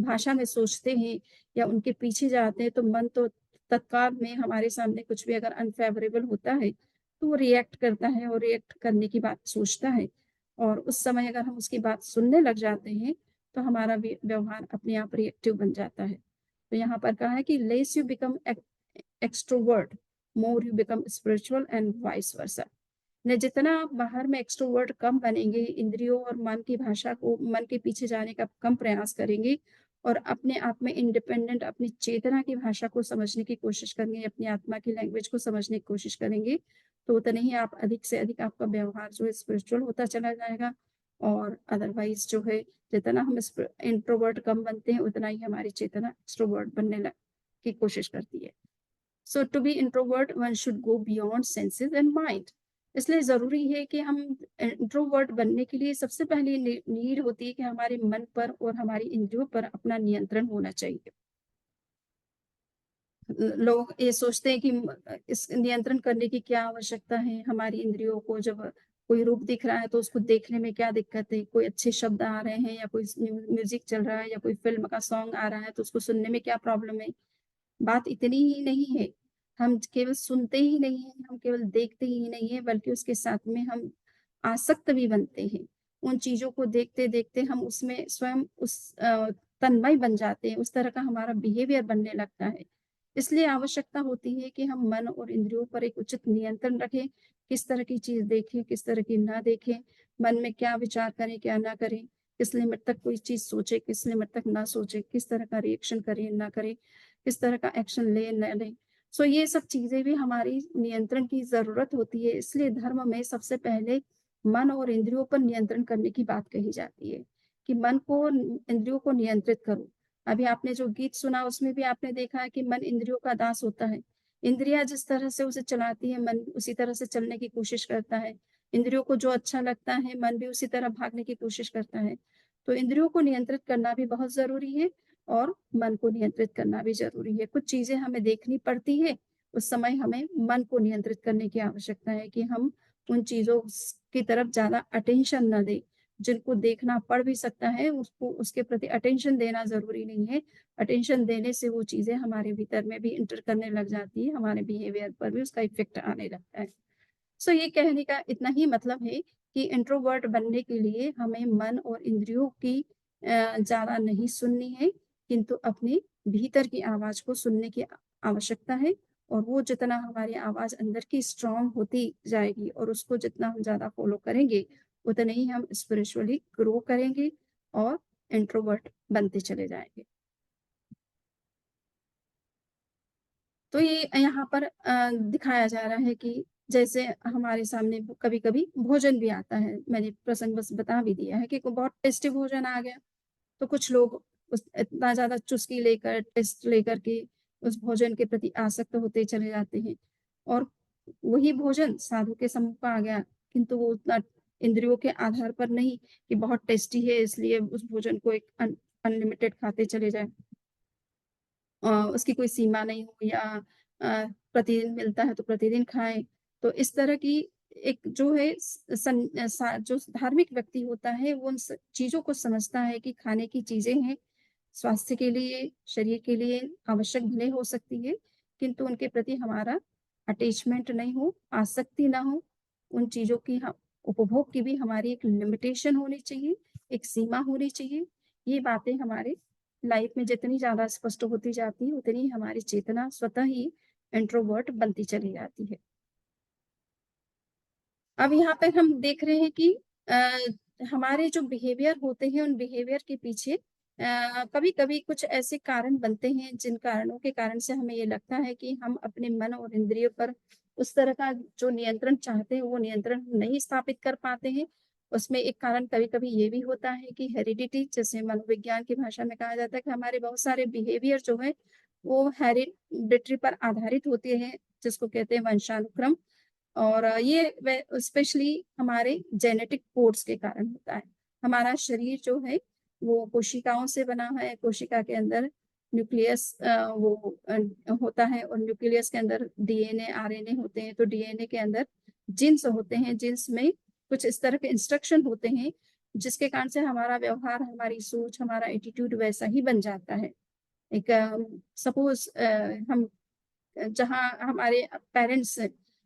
भाषा में सोचते हैं या उनके पीछे जाते हैं, तो मन तो तत्काल में हमारे सामने कुछ भी अगर अनफेवरेबल होता है, तो वो रिएक्ट करता है और रिएक्ट करने की बात सोचता है। और उस समय अगर हम उसकी बात सुनने लग जाते हैं, तो हमारा व्यवहार अपने आप रिएक्टिव बन जाता है। तो यहाँ पर कहा है कि less you become extrovert, more you become spiritual and vice versa. ने जितना आप बाहर में एक्सट्रोवर्ट कम बनेंगे, इंद्रियों और मन की भाषा को, मन के पीछे जाने का कम प्रयास करेंगे और अपने आप में इंडिपेंडेंट अपनी चेतना की भाषा को समझने की कोशिश करेंगे, अपनी आत्मा की लैंग्वेज को समझने की कोशिश करेंगे, तो उतना ही आप अधिक से अधिक आपका व्यवहार जो है स्पिरिचुअल होता चला जाएगा। और अदरवाइज जो है, जितना हम इंट्रोवर्ट कम बनते हैं, उतना ही हमारी चेतना एक्सट्रोवर्ट की कोशिश करती है। So to be introvert one should go beyond senses and mind. इसलिए जरूरी है कि हम इंट्रोवर्ट बनने के लिए सबसे पहली नीड होती है कि हमारे मन पर और हमारी इंद्रियों पर अपना नियंत्रण होना चाहिए। लोग ये सोचते हैं कि इस नियंत्रण करने की क्या आवश्यकता है, हमारी इंद्रियों को जब कोई रूप दिख रहा है तो उसको देखने में क्या दिक्कत है, कोई अच्छे शब्द आ रहे हैं या कोई म्यूजिक चल रहा है या कोई फिल्म का सॉन्ग आ रहा है तो उसको सुनने में क्या प्रॉब्लम है। बात इतनी ही नहीं है, हम केवल सुनते ही नहीं है, हम केवल देखते ही नहीं है, बल्कि उसके साथ में हम आसक्त भी बनते हैं। उन चीजों को देखते देखते हम उसमें स्वयं तन्मय बन जाते हैं, उस तरह का हमारा बिहेवियर बनने लगता है। इसलिए आवश्यकता होती है कि हम मन और इंद्रियों पर एक उचित नियंत्रण रखें, किस तरह की चीज देखें, किस तरह की ना देखें, मन में क्या विचार करें, क्या ना करें, किस लिमिट तक कोई चीज सोचे, किस लिमिट तक ना सोचे, किस तरह का रिएक्शन करें ना करें, किस तरह का एक्शन ले न ले। सो ये सब चीजें भी हमारी नियंत्रण की जरूरत होती है। इसलिए धर्म में सबसे पहले मन और इंद्रियों पर नियंत्रण करने की बात कही जाती है कि मन को, इंद्रियों को नियंत्रित करो। अभी आपने जो गीत सुना उसमें भी आपने देखा है कि मन इंद्रियों का दास होता है। इंद्रियां जिस तरह से उसे चलाती है, मन उसी तरह से चलने की कोशिश करता है। इंद्रियों को जो अच्छा लगता है, मन भी उसी तरह भागने की कोशिश करता है। तो इंद्रियों को नियंत्रित करना भी बहुत जरूरी है और मन को नियंत्रित करना भी जरूरी है। कुछ चीजें हमें देखनी पड़ती है, उस समय हमें मन को नियंत्रित करने की आवश्यकता है कि हम उन चीजों की तरफ ज्यादा अटेंशन न दें। जिनको देखना पड़ भी सकता है, उसको उसके प्रति अटेंशन देना जरूरी नहीं है। अटेंशन देने से वो चीजें हमारे भीतर में भी इंटर करने लग जाती है, हमारे बिहेवियर पर भी उसका इफेक्ट आने लगता है। सो ये कहने का इतना ही मतलब है कि इंट्रोवर्ट बनने के लिए हमें मन और इंद्रियों की ज्यादा नहीं सुननी है, किंतु अपने भीतर की आवाज को सुनने की आवश्यकता है। और वो जितना हमारी आवाज अंदर की स्ट्रांग होती जाएगी और उसको जितना हम ज्यादा फॉलो करेंगे, उतने ही हम स्पिरिचुअली ग्रो करेंगे और इंट्रोवर्ट बनते चले जाएंगे। तो ये यहाँ पर दिखाया जा रहा है कि जैसे हमारे सामने कभी कभी भोजन भी आता है, मैंने प्रसंग बस बता भी दिया है कि बहुत टेस्टी भोजन आ गया, तो कुछ लोग उस इतना ज्यादा चुस्की लेकर, टेस्ट लेकर के उस भोजन के प्रति आसक्त होते चले जाते हैं। और वही भोजन साधु के सम्मुख आ गया, किंतु वो उतना इंद्रियों के आधार पर नहीं कि बहुत टेस्टी है इसलिए उस भोजन को एक अनलिमिटेड खाते चले जाए, उसकी कोई सीमा नहीं हो, या प्रतिदिन मिलता है तो प्रतिदिन खाएं। तो इस तरह की एक जो है जो धार्मिक व्यक्ति होता है, वो उन चीजों को समझता है कि खाने की चीजें हैं, स्वास्थ्य के लिए, शरीर के लिए आवश्यक भले हो सकती है, किंतु उनके प्रति हमारा अटैचमेंट नहीं हो, आसक्ति ना हो। उन चीजों की हम उपभोग की भी हमारी एक लिमिटेशन होनी चाहिए, एक सीमा होनी चाहिए। ये बातें हमारे लाइफ में जितनी ज्यादा स्पष्ट होती जाती है, उतनी हमारी चेतना स्वतः ही इंट्रोवर्ट बनती चली जाती है। अब यहाँ पे हम देख रहे हैं कि हमारे जो बिहेवियर होते हैं, उन बिहेवियर के पीछे कभी कभी कुछ ऐसे कारण बनते हैं जिन कारणों के कारण से हमें ये लगता है कि हम अपने मन और इंद्रियों पर उस तरह का जो नियंत्रण चाहते हैं वो नियंत्रण नहीं स्थापित कर पाते हैं। उसमें एक कारण कभी कभी ये भी होता है कि हेरिडिटी, जैसे मनोविज्ञान की भाषा में कहा जाता है कि हमारे बहुत सारे बिहेवियर जो है वो हेरिडिटरी पर आधारित होते हैं, जिसको कहते हैं वंशानुक्रम। और ये स्पेशली हमारे जेनेटिक कोड्स के कारण होता है। हमारा शरीर जो है वो कोशिकाओं से बना है, कोशिका के अंदर न्यूक्लियस होता है और न्यूक्लियस के अंदर डीएनए आरएनए होते हैं। तो डीएनए के अंदर जीन्स होते हैं, जीन्स में कुछ इस तरह के इंस्ट्रक्शन होते हैं जिसके कारण से हमारा व्यवहार, हमारी सोच, हमारा एटीट्यूड वैसा ही बन जाता है। एक सपोज़ हम जहाँ हमारे पेरेंट्स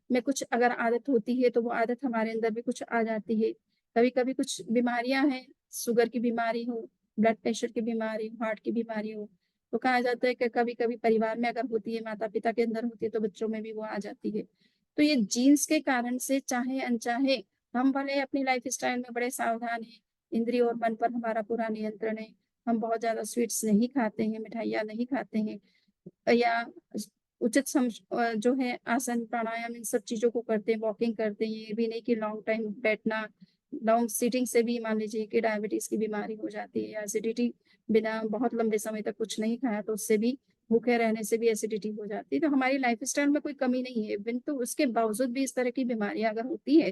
में कुछ अगर आदत होती है, तो वो आदत हमारे अंदर भी कुछ आ जाती है। कभी-कभी कुछ बीमारियाँ हैं, शुगर की बीमारी हो, ब्लड प्रेशर की बीमारी, हार्ट की बीमारी हो, तो कहा जाता है कि कभी-कभी परिवार में अगर होती है, माता-पिता के अंदर होती है, तो बच्चों में भी वो आ जाती है। तो ये जीन्स के कारण से चाहे-अनचाहे हम भले अपनी लाइफ़स्टाइल में बड़े सावधान हैं, इंद्रिय और मन पर हमारा पूरा नियंत्रण है, हम बहुत ज़्यादा स्वीट्स नहीं खाते हैं, मिठाइयाँ नहीं खाते हैं या उचित जो है आसन, प्राणायाम इन सब चीज़ों को करते हैं, वॉकिंग करते हैं। ये भी नहीं कि लॉन्ग टाइम बैठना, लॉन्ग सिटिंग से भी मान लीजिए कि डायबिटीज़ की बीमारी हो जाती है या एसिडिटी बिना बहुत लंबे समय तक कुछ नहीं खाया तो उससे भी भूखे रहने से भी एसिडिटी हो जाती है। तो हमारी लाइफ़स्टाइल में कोई कमी नहीं है, किंतु उसके बावजूद भी इस तरह की बीमारियाँ अगर होती है,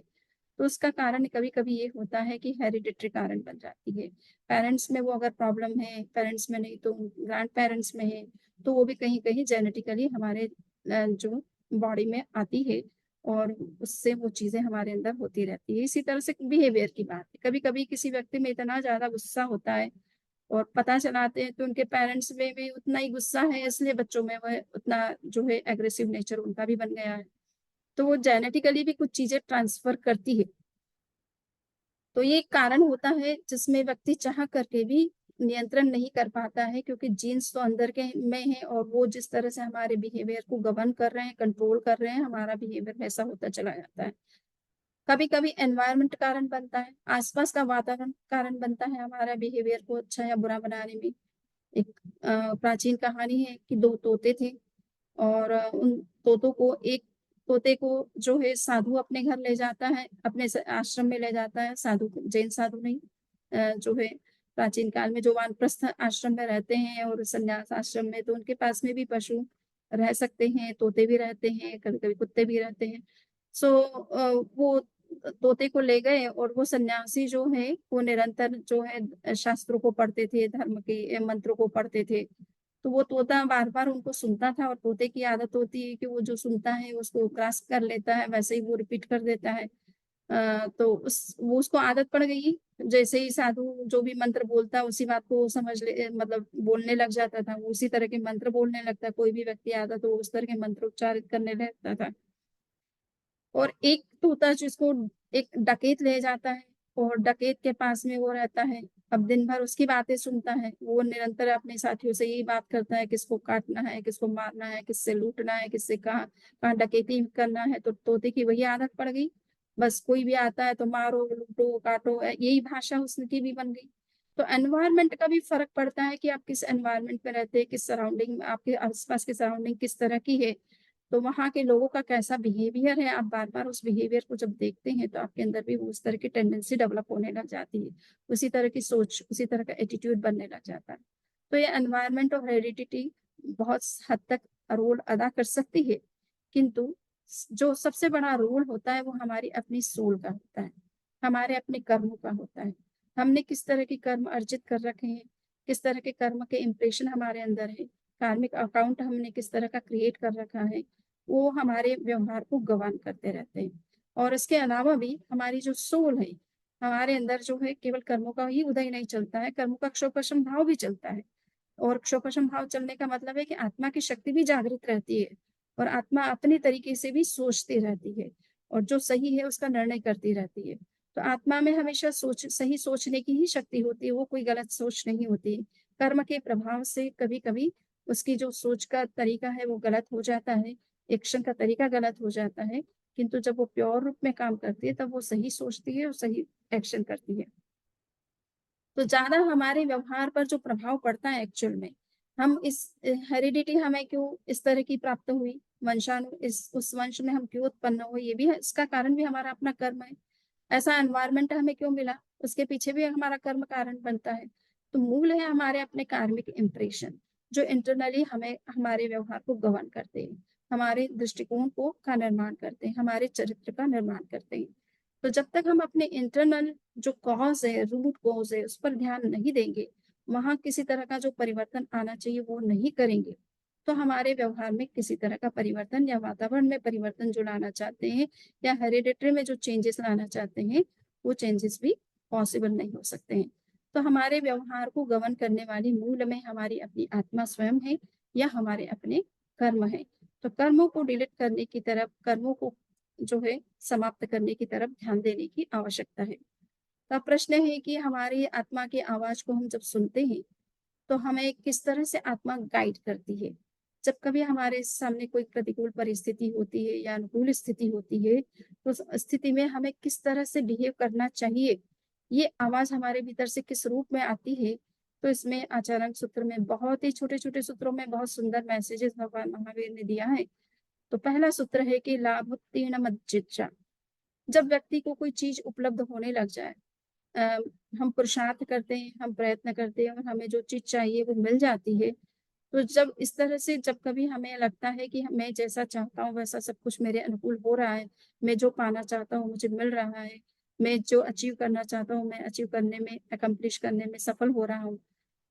तो उसका कारण कभी-कभी ये होता है कि हेरिडिटरी कारण बन जाती है। पेरेंट्स में वो अगर प्रॉब्लम है, पेरेंट्स में नहीं तो ग्रैंड पेरेंट्स में है, तो वो भी कहीं-कहीं जेनेटिकली हमारे जो बॉडी में आती है और उससे वो चीज़ें हमारे अंदर होती रहती है। इसी तरह से बिहेवियर की बात है, कभी-कभी किसी व्यक्ति में इतना ज़्यादा गुस्सा होता है और पता चलाते हैं तो उनके पेरेंट्स में भी उतना ही गुस्सा है, इसलिए बच्चों में वह उतना जो है एग्रेसिव नेचर उनका भी बन गया है। तो वो जेनेटिकली भी कुछ चीज़ें ट्रांसफ़र करती है। तो ये एक कारण होता है जिसमें व्यक्ति चाह करके भी नियंत्रण नहीं कर पाता है क्योंकि जीन्स तो अंदर के में है और वो जिस तरह से हमारे बिहेवियर को गवर्न कर रहे हैं, कंट्रोल कर रहे हैं, हमारा बिहेवियर वैसा होता चला जाता है। कभी-कभी एनवायरनमेंट कारण बनता है, आस-पास का वातावरण कारण बनता है हमारा बिहेवियर को अच्छा या बुरा बनाने में। एक प्राचीन कहानी है कि 2 तोते थे और उन तोतों को एक तोते को जो है साधु अपने घर ले जाता है, अपने आश्रम में ले जाता है, साधु जैन साधु नहीं जो है प्राचीन काल में जो वानप्रस्थ आश्रम में रहते हैं और संन्यास आश्रम में तो उनके पास में भी पशु रह सकते हैं, तोते भी रहते हैं, कभी-कभी कुत्ते भी रहते हैं। सो वो तोते को ले गए और वो सन्यासी जो है, वो निरंतर जो है शास्त्रों को पढ़ते थे, धर्म के मंत्रों को पढ़ते थे। तो वो तोता बार-बार उनको सुनता था और तोते की आदत होती है कि वो जो सुनता है उसको ग्रास्प कर लेता है, वैसे ही वो रिपीट कर देता है। तो वो उसको आदत पड़ गई, जैसे ही साधु जो भी मंत्र बोलता है उसी बात को वो समझ मतलब बोलने लग जाता था, वो उसी तरह के मंत्र बोलने लगता है, कोई भी व्यक्ति आता तो वो उस तरह के मंत्र उच्चारित करने लगता था। और एक तोता जिसको एक डकैत ले जाता है और डकैत के पास में वो रहता है। अब दिन भर उसकी बातें सुनता है। वो निरंतर अपने साथियों से यही बात करता है, किसको काटना है, किसको मारना है, किससे लूटना है, किससे कहाँ कहाँ डकैती करना है। तो तोते की वही आदत पड़ गई। बस कोई भी आता है तो मारो, लूटो, काटो यही भाषा उसकी भी बन गई। तो एनवायरनमेंट का भी फ़र्क पड़ता है कि आप किस एनवायरनमेंट में रहते हैं, किस सराउंडिंग आपके आस-पास की सराउंडिंग किस तरह की है। तो वहाँ के लोगों का कैसा बिहेवियर है, आप बार-बार उस बिहेवियर को जब देखते हैं, तो आपके अंदर भी वो उस तरह की टेंडेंसी डेवलप होने लग जाती है। उसी तरह की सोच, उसी तरह का एटीट्यूड बनने लग जाता है। तो ये एनवायरनमेंट और हेरिडिटी बहुत हद तक रोल अदा कर सकती है, किंतु जो सबसे बड़ा रोल होता है, वो हमारी अपनी सोल का होता है, हमारे अपने कर्मों का होता है। हमने किस तरह के कर्म अर्जित कर रखे हैं, किस तरह के कर्म के इम्प्रेशन हमारे अंदर है, कार्मिक अकाउंट हमने किस तरह का क्रिएट कर रखा है, वो हमारे व्यवहार को गवान करते रहते हैं। और इसके अलावा भी हमारी जो सोल है, हमारे अंदर जो है केवल कर्मों का ही उदय नहीं चलता है, कर्मों का क्षोभशम भाव भी चलता है। और क्षोभशम भाव चलने का मतलब है कि आत्मा की शक्ति भी जागृत रहती है और आत्मा अपने तरीके से भी सोचती रहती है और जो सही है उसका निर्णय करती रहती है। तो आत्मा में हमेशा सही सोचने की ही शक्ति होती है, वो कोई गलत सोच नहीं होती। कर्म के प्रभाव से कभी-कभी उसकी जो सोच का तरीका है वो गलत हो जाता है, एक्शन का तरीका गलत हो जाता है, किंतु जब वो प्योर रूप में काम करती है तब वो सही सोचती है और सही एक्शन करती है। तो ज़्यादा हमारे व्यवहार पर जो प्रभाव पड़ता है एक्चुअल में, हम इस हेरिडिटी हमें क्यों इस तरह की प्राप्त हुई, इस उस वंश में हम क्यों उत्पन्न हुए, ये भी है इसका कारण भी हमारा अपना कर्म है। ऐसा एनवायरनमेंट हमें क्यों मिला, उसके पीछे भी हमारा कर्म कारण बनता है। तो मूल है हमारे अपने कार्मिक इम्प्रेशन, जो इंटरनली हमें हमारे व्यवहार को गवर्न करते हैं, हमारे दृष्टिकोण को का निर्माण करते हैं, हमारे चरित्र का निर्माण करते हैं। तो जब तक हम अपने इंटरनल जो कॉज़ है, रूट कॉज़ है, उस पर ध्यान नहीं देंगे, वहाँ किसी तरह का जो परिवर्तन आना चाहिए वो नहीं करेंगे, तो हमारे व्यवहार में किसी तरह का परिवर्तन या वातावरण में परिवर्तन जो लाना चाहते हैं या हेरिडिटरी में जो चेंजेस लाना चाहते हैं, वो चेंजेस भी पॉसिबल नहीं हो सकते हैं। तो हमारे व्यवहार को गवर्न करने वाली मूल में हमारी अपनी आत्मा स्वयं है या हमारे अपने कर्म हैं। तो कर्मों को डिलीट करने की तरफ, कर्मों को जो है समाप्त करने की तरफ ध्यान देने की आवश्यकता है। तो अब प्रश्न है कि हमारी आत्मा की आवाज़ को हम जब सुनते हैं, तो हमें किस तरह से आत्मा गाइड करती है। जब कभी हमारे सामने कोई प्रतिकूल परिस्थिति होती है या अनुकूल स्थिति होती है, तो उस स्थिति में हमें किस तरह से बिहेव करना चाहिए, ये आवाज़ हमारे भीतर से किस रूप में आती है, तो इसमें आचरण सूत्र में बहुत ही छोटे-छोटे सूत्रों में बहुत सुंदर मैसेजेस भगवान महावीर ने दिया है। तो पहला सूत्र है कि लाभोत्तीर्ण मज्जिज्जा। जब व्यक्ति को कोई चीज़ उपलब्ध होने लग जाए, अ, हम पुरुषार्थ करते हैं, हम प्रयत्न करते हैं और हमें जो चीज़ चाहिए वो मिल जाती है। तो जब इस तरह से जब कभी हमें लगता है कि मैं जैसा चाहता हूँ वैसा सब कुछ मेरे अनुकूल हो रहा है, मैं जो पाना चाहता हूँ मुझे मिल रहा है, मैं जो अचीव करना चाहता हूँ मैं अचीव करने में, अकम्प्लिश करने में सफल हो रहा हूँ।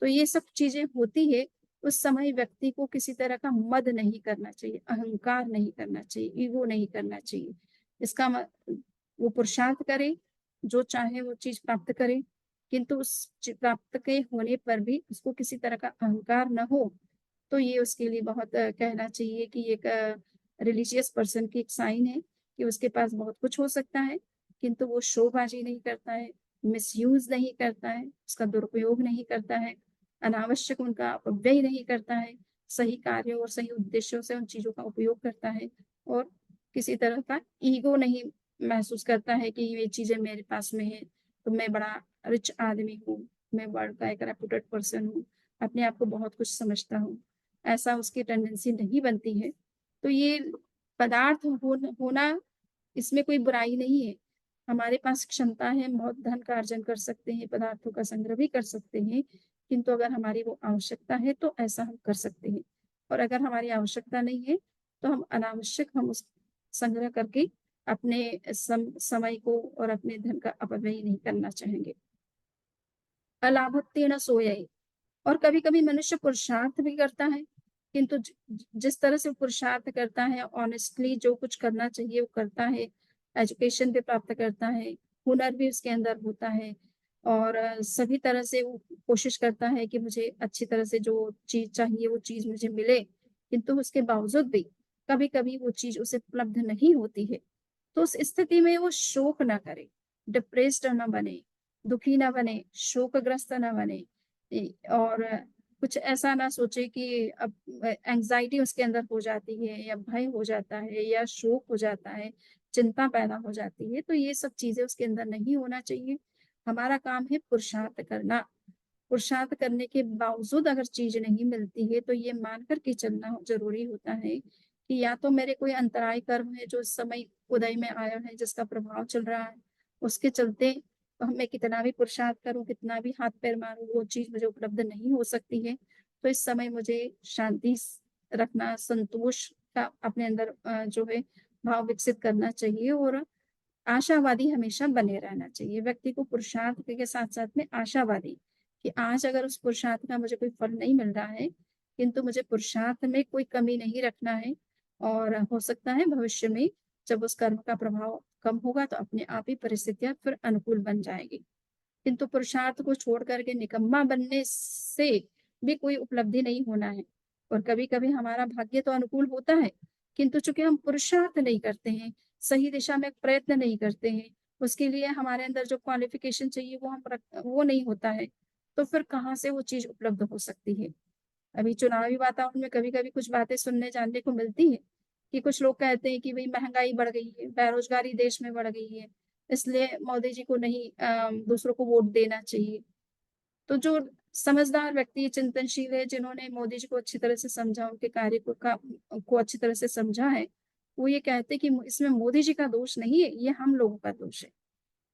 तो ये सब चीज़ें होती है, उस समय व्यक्ति को किसी तरह का मद नहीं करना चाहिए, अहंकार नहीं करना चाहिए, ईगो नहीं करना चाहिए। इसका म वो पुरुषार्थ करे, जो चाहे वो चीज़ प्राप्त करे, किंतु उस प्राप्त के होने पर भी उसको किसी तरह का अहंकार न हो, तो ये उसके लिए बहुत कहना चाहिए कि एक रिलीजियस पर्सन की एक साइन है कि उसके पास बहुत कुछ हो सकता है, किंतु वो शोबाजी नहीं करता है, मिसयूज़ नहीं करता है, उसका दुरुपयोग नहीं करता है, अनावश्यक उनका अपव्यय नहीं करता है, सही कार्यों और सही उद्देश्यों से उन चीज़ों का उपयोग करता है और किसी तरह का ईगो नहीं महसूस करता है कि ये चीज़ें मेरे पास में है, तो मैं बड़ा रिच आदमी हूँ, मैं वर्ल्ड का एक रेप्यूटेड पर्सन हूँ, अपने आप को बहुत कुछ समझता हूँ। ऐसा उसकी टेंडेंसी नहीं बनती है। तो ये पदार्थ होना इसमें कोई बुराई नहीं है। हमारे पास क्षमता है, हम बहुत धन का अर्जन कर सकते हैं, पदार्थों का संग्रह भी कर सकते हैं, किंतु अगर हमारी वो आवश्यकता है तो ऐसा हम कर सकते हैं। और अगर हमारी आवश्यकता नहीं है, तो हम अनावश्यक हम उस संग्रह करके अपने समय को और अपने धन का अपव्यय नहीं करना चाहेंगे। अलाभत्तेन सोयये। और कभी-कभी मनुष्य पुरुषार्थ भी करता है, किंतु जिस तरह से वो पुरुषार्थ करता है, ऑनेस्टली जो कुछ करना चाहिए वो करता है, एजुकेशन भी प्राप्त करता है, हुनर भी उसके अंदर होता है और सभी तरह से वो कोशिश करता है कि मुझे अच्छी तरह से जो चीज़ चाहिए वो चीज़ मुझे मिले, किंतु उसके बावजूद भी कभी-कभी वो चीज़ उसे उपलब्ध नहीं होती है। तो उस स्थिति में वो शोक ना करे, डिप्रेस्ड ना बने, दुखी ना बने, शोकग्रस्त ना बने और कुछ ऐसा ना सोचे कि अब एंग्ज़ायटी उसके अंदर हो जाती है या भय हो जाता है या शोक हो जाता है, चिंता पैदा हो जाती है, तो ये सब चीज़ें उसके अंदर नहीं होना चाहिए। हमारा काम है पुरुषार्थ करना। पुरुषार्थ करने के बावजूद अगर चीज़ नहीं मिलती है, तो ये मान कर के चलना ज़रूरी होता है कि या तो मेरे कोई अंतराय कर्म है जो इस समय उदय में आया है, जिसका प्रभाव चल रहा है, उसके चलते मैं कितना भी पुरुषार्थ करूँ, कितना भी हाथ-पैर मारूँ, वो चीज़ मुझे उपलब्ध नहीं हो सकती है। तो इस समय मुझे शांति रखना, संतोष का अपने अंदर जो है भाव विकसित करना चाहिए और आशावादी हमेशा बने रहना चाहिए। व्यक्ति को पुरुषार्थ के साथ-साथ में आशावादी कि आज अगर उस पुरुषार्थ का मुझे कोई फल नहीं मिल रहा है, किंतु मुझे पुरुषार्थ में कोई कमी नहीं रखना है और हो सकता है भविष्य में जब उस कर्म का प्रभाव कम होगा तो अपने आप ही परिस्थितियाँ फिर अनुकूल बन जाएँगी। किंतु पुरुषार्थ को छोड़ कर के निकम्मा बनने से भी कोई उपलब्धि नहीं होना है और कभी-कभी हमारा भाग्य तो अनुकूल होता है, किंतु चूँकि हम पुरुषार्थ नहीं करते हैं, सही दिशा में प्रयत्न नहीं करते हैं, उसके लिए हमारे अंदर जो क्वालिफ़िकेशन चाहिए वो नहीं होता है, तो फिर कहाँ से वो चीज़ उपलब्ध हो सकती है। अभी चुनावी वातावरण में कभी-कभी कुछ बातें सुनने जानने को मिलती हैं, कि कुछ लोग कहते हैं कि भई महँगाई बढ़ गई है, बेरोज़गारी देश में बढ़ गई है, इसलिए मोदी जी को नहीं दूसरों को वोट देना चाहिए। तो जो समझदार व्यक्ति चिंतनशील है, जिन्होंने मोदी जी को अच्छी तरह से समझा, उनके कार्य को अच्छी तरह से समझा है, वो ये कहते हैं कि इसमें मोदी जी का दोष नहीं है, ये हम लोगों का दोष है।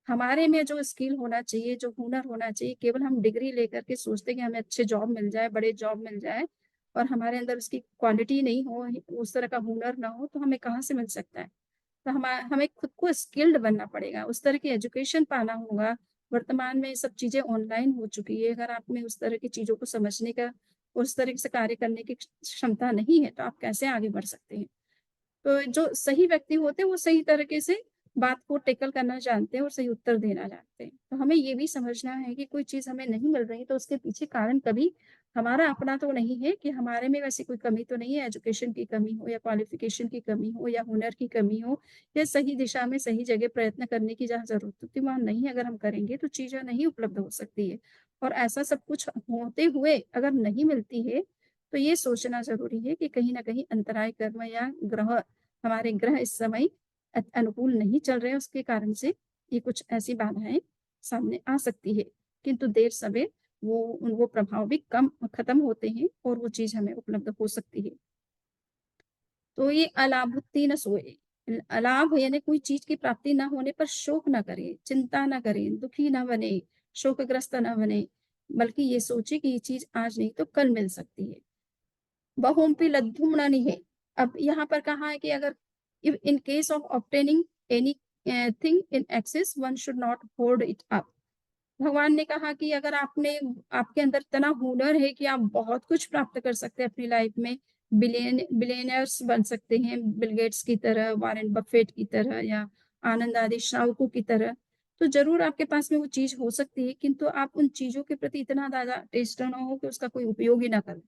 हमारे में जो स्किल होना चाहिए, जो हुनर होना चाहिए, केवल हम डिग्री लेकर के सोचते हैं कि हमें अच्छे जॉब मिल जाए, बड़े जॉब मिल जाए और हमारे अंदर उसकी क्वालिटी नहीं हो, उस तरह का हुनर ना हो, तो हमें कहाँ से मिल सकता है? तो हमें खुद को स्किल्ड बनना पड़ेगा, उस तरह की एजुकेशन पाना होगा। वर्तमान में ये सब चीज़ें ऑनलाइन हो चुकी है, अगर आप में उस तरह की चीज़ों को समझने का, उस तरह से कार्य करने की क्षमता नहीं है, तो आप कैसे आगे बढ़ सकते हैं? तो जो सही व्यक्ति होते हैं, वो सही तरीके से बात को टैकल करना जानते हैं और सही उत्तर देना जानते हैं। तो हमें ये भी समझना है कि कोई चीज़ हमें नहीं मिल रही तो उसके पीछे कारण कभी हमारा अपना तो नहीं है कि हमारे में वैसी कोई कमी तो नहीं है, एजुकेशन की कमी हो या क्वालिफ़िकेशन की कमी हो या हुनर की कमी हो या सही दिशा में सही जगह प्रयत्न करने की जहाँ ज़रूरत होती है वहाँ नहीं अगर हम करेंगे तो चीज़ें नहीं उपलब्ध हो सकती है। और ऐसा सब कुछ होते हुए अगर नहीं मिलती है, तो ये सोचना ज़रूरी है कि कहीं न कहीं अंतराय कर्म या हमारे ग्रह इस समय अनुकूल नहीं चल रहे हैं, उसके कारण से ये कुछ ऐसी बाधाएँ सामने आ सकती है। किंतु देर सवेर वो प्रभाव भी कम खत्म होते हैं और वो चीज़ हमें उपलब्ध हो सकती है। तो ये अलाभुत्ति न सोए, अलाभ यानी कोई चीज़ की प्राप्ति ना होने पर शोक ना करें, चिंता ना करें, दुखी ना बने, शोकग्रस्त ना बने, बल्कि ये सोचे कि ये चीज़ आज नहीं तो कल मिल सकती है। बहुमपि लब्धुं न निहे। अब यहाँ पर कहा है कि अगर if in case of obtaining any thing in excess one should not hold it up. भगवान ने कहा कि अगर आपके अंदर इतना हुनर है कि आप बहुत कुछ प्राप्त कर सकते हैं अपनी लाइफ में, बिलियनियर्स बन सकते हैं, बिल गेट्स की तरह, वॉरेन बफेट की तरह या आनंद आदि श्रावकों की तरह, तो ज़रूर आपके पास में वो चीज़ हो सकती है, किंतु आप उन चीज़ों के प्रति इतना ज़्यादा अटेच्ड ना हो कि उसका कोई उपयोग ही ना करो,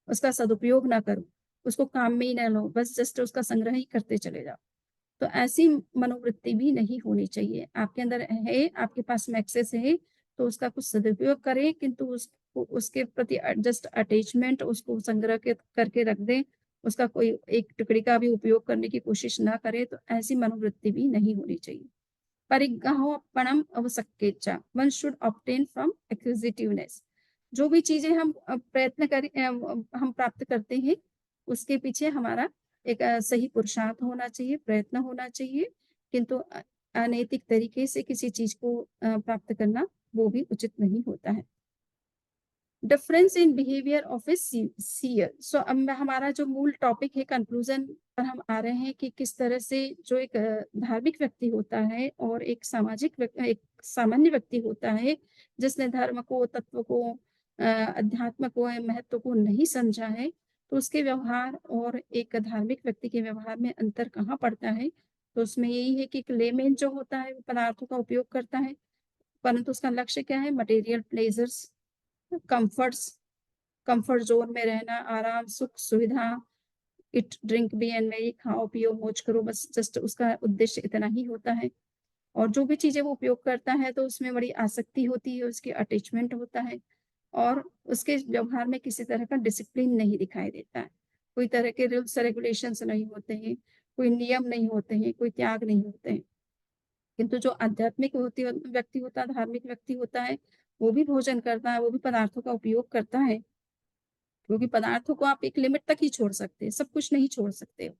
उसका सदुपयोग ना करो, उसको काम में ही ना लो, बस जस्ट उसका संग्रह ही करते चले जाओ। तो ऐसी मनोवृत्ति भी नहीं होनी चाहिए। आपके अंदर है, आपके पास में एक्सेस है, तो उसका कुछ सदुपयोग करें, किंतु उसको उसके प्रति जस्ट अटैचमेंट उसको संग्रह के करके रख दें, उसका कोई एक टुकड़ी का भी उपयोग करने की कोशिश ना करें, तो ऐसी मनोवृत्ति भी नहीं होनी चाहिए। परिग्रहोपणम अवसक्केच, वन शुड ऑब्टेन फ्रॉम एक्विजिटिवनेस। जो भी चीज़ें हम हम प्राप्त करते हैं, उसके पीछे हमारा एक सही पुरुषार्थ होना चाहिए, प्रयत्न होना चाहिए, किंतु अनैतिक तरीके से किसी चीज़ को प्राप्त करना, वो भी उचित नहीं होता है। Difference in behaviour of a seer. So अब हमारा जो मूल टॉपिक है, कंक्लूजन पर हम आ रहे हैं कि किस तरह से जो एक धार्मिक व्यक्ति होता है और एक सामान्य व्यक्ति होता है जिसने धर्म को, तत्व को, अध्यात्म को, महत्व को नहीं समझा है, तो उसके व्यवहार और एक धार्मिक व्यक्ति के व्यवहार में अंतर कहाँ पड़ता है। तो उसमें यही है कि एक लेमेन जो होता है वो पदार्थों का उपयोग करता है, परंतु उसका लक्ष्य क्या है? Material pleasures, comforts, comfort zone में रहना, आराम, सुख, सुविधा, ईट, ड्रिंक, बी एंड मैरी, खाओ, पियो, मौज करो, बस जस्ट उसका उद्देश्य इतना ही होता है। और जो भी चीज़ें वो उपयोग करता है, तो उसमें बड़ी आसक्ति होती है, उसकी अटैचमेंट होता है और उसके व्यवहार में किसी तरह का डिसिप्लिन नहीं दिखाई देता है। कोई तरह के रूल्स रेगुलेशंस नहीं होते हैं, कोई नियम नहीं होते हैं, कोई त्याग नहीं होते हैं। किंतु जो आध्यात्मिक व्यक्ति होता है, धार्मिक व्यक्ति होता है, वो भी भोजन करता है, वो भी पदार्थों का उपयोग करता है, क्योंकि पदार्थों को आप एक लिमिट तक ही छोड़ सकते हैं, सब कुछ नहीं छोड़ सकते हो।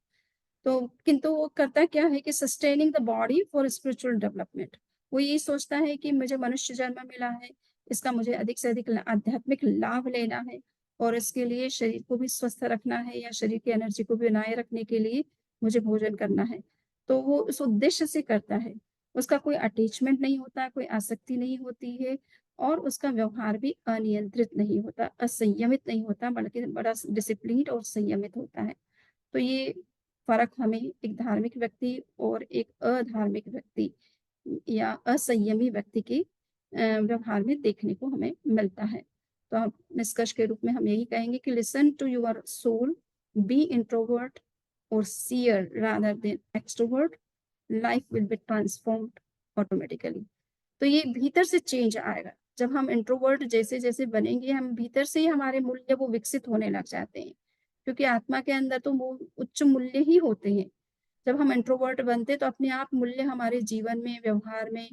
तो किंतु वो करता क्या है कि sustaining the body for spiritual development. वो यही सोचता है कि मुझे मनुष्य जन्म मिला है, इसका मुझे अधिक से अधिक आध्यात्मिक लाभ लेना है और इसके लिए शरीर को भी स्वस्थ रखना है या शरीर की एनर्जी को भी बनाए रखने के लिए मुझे भोजन करना है। तो वो उस उद्देश्य से करता है। उसका कोई अटैचमेंट नहीं होता है, कोई आसक्ति नहीं होती है और उसका व्यवहार भी अनियंत्रित नहीं होता, असंयमित नहीं होता, बल्कि बड़ा डिसिप्लिन्ड और संयमित होता है। तो ये फ़र्क हमें एक धार्मिक व्यक्ति और एक अधार्मिक व्यक्ति या असंयमी व्यक्ति के व्यवहार में देखने को हमें मिलता है। तो आप निष्कर्ष के रूप में हम यही कहेंगे कि listen to your soul, be introvert और seer rather than extrovert, life will be transformed automatically. तो ये भीतर से चेंज आएगा। जब हम इंट्रोवर्ट जैसे-जैसे बनेंगे, हम भीतर से ही हमारे मूल्य वो विकसित होने लग जाते हैं। क्योंकि आत्मा के अंदर तो वो उच्च मूल्य ही होते हैं। जब हम इंट्रोवर्ट बनते हैं तो अपने आप मूल्य हमारे जीवन में, व्यवहार में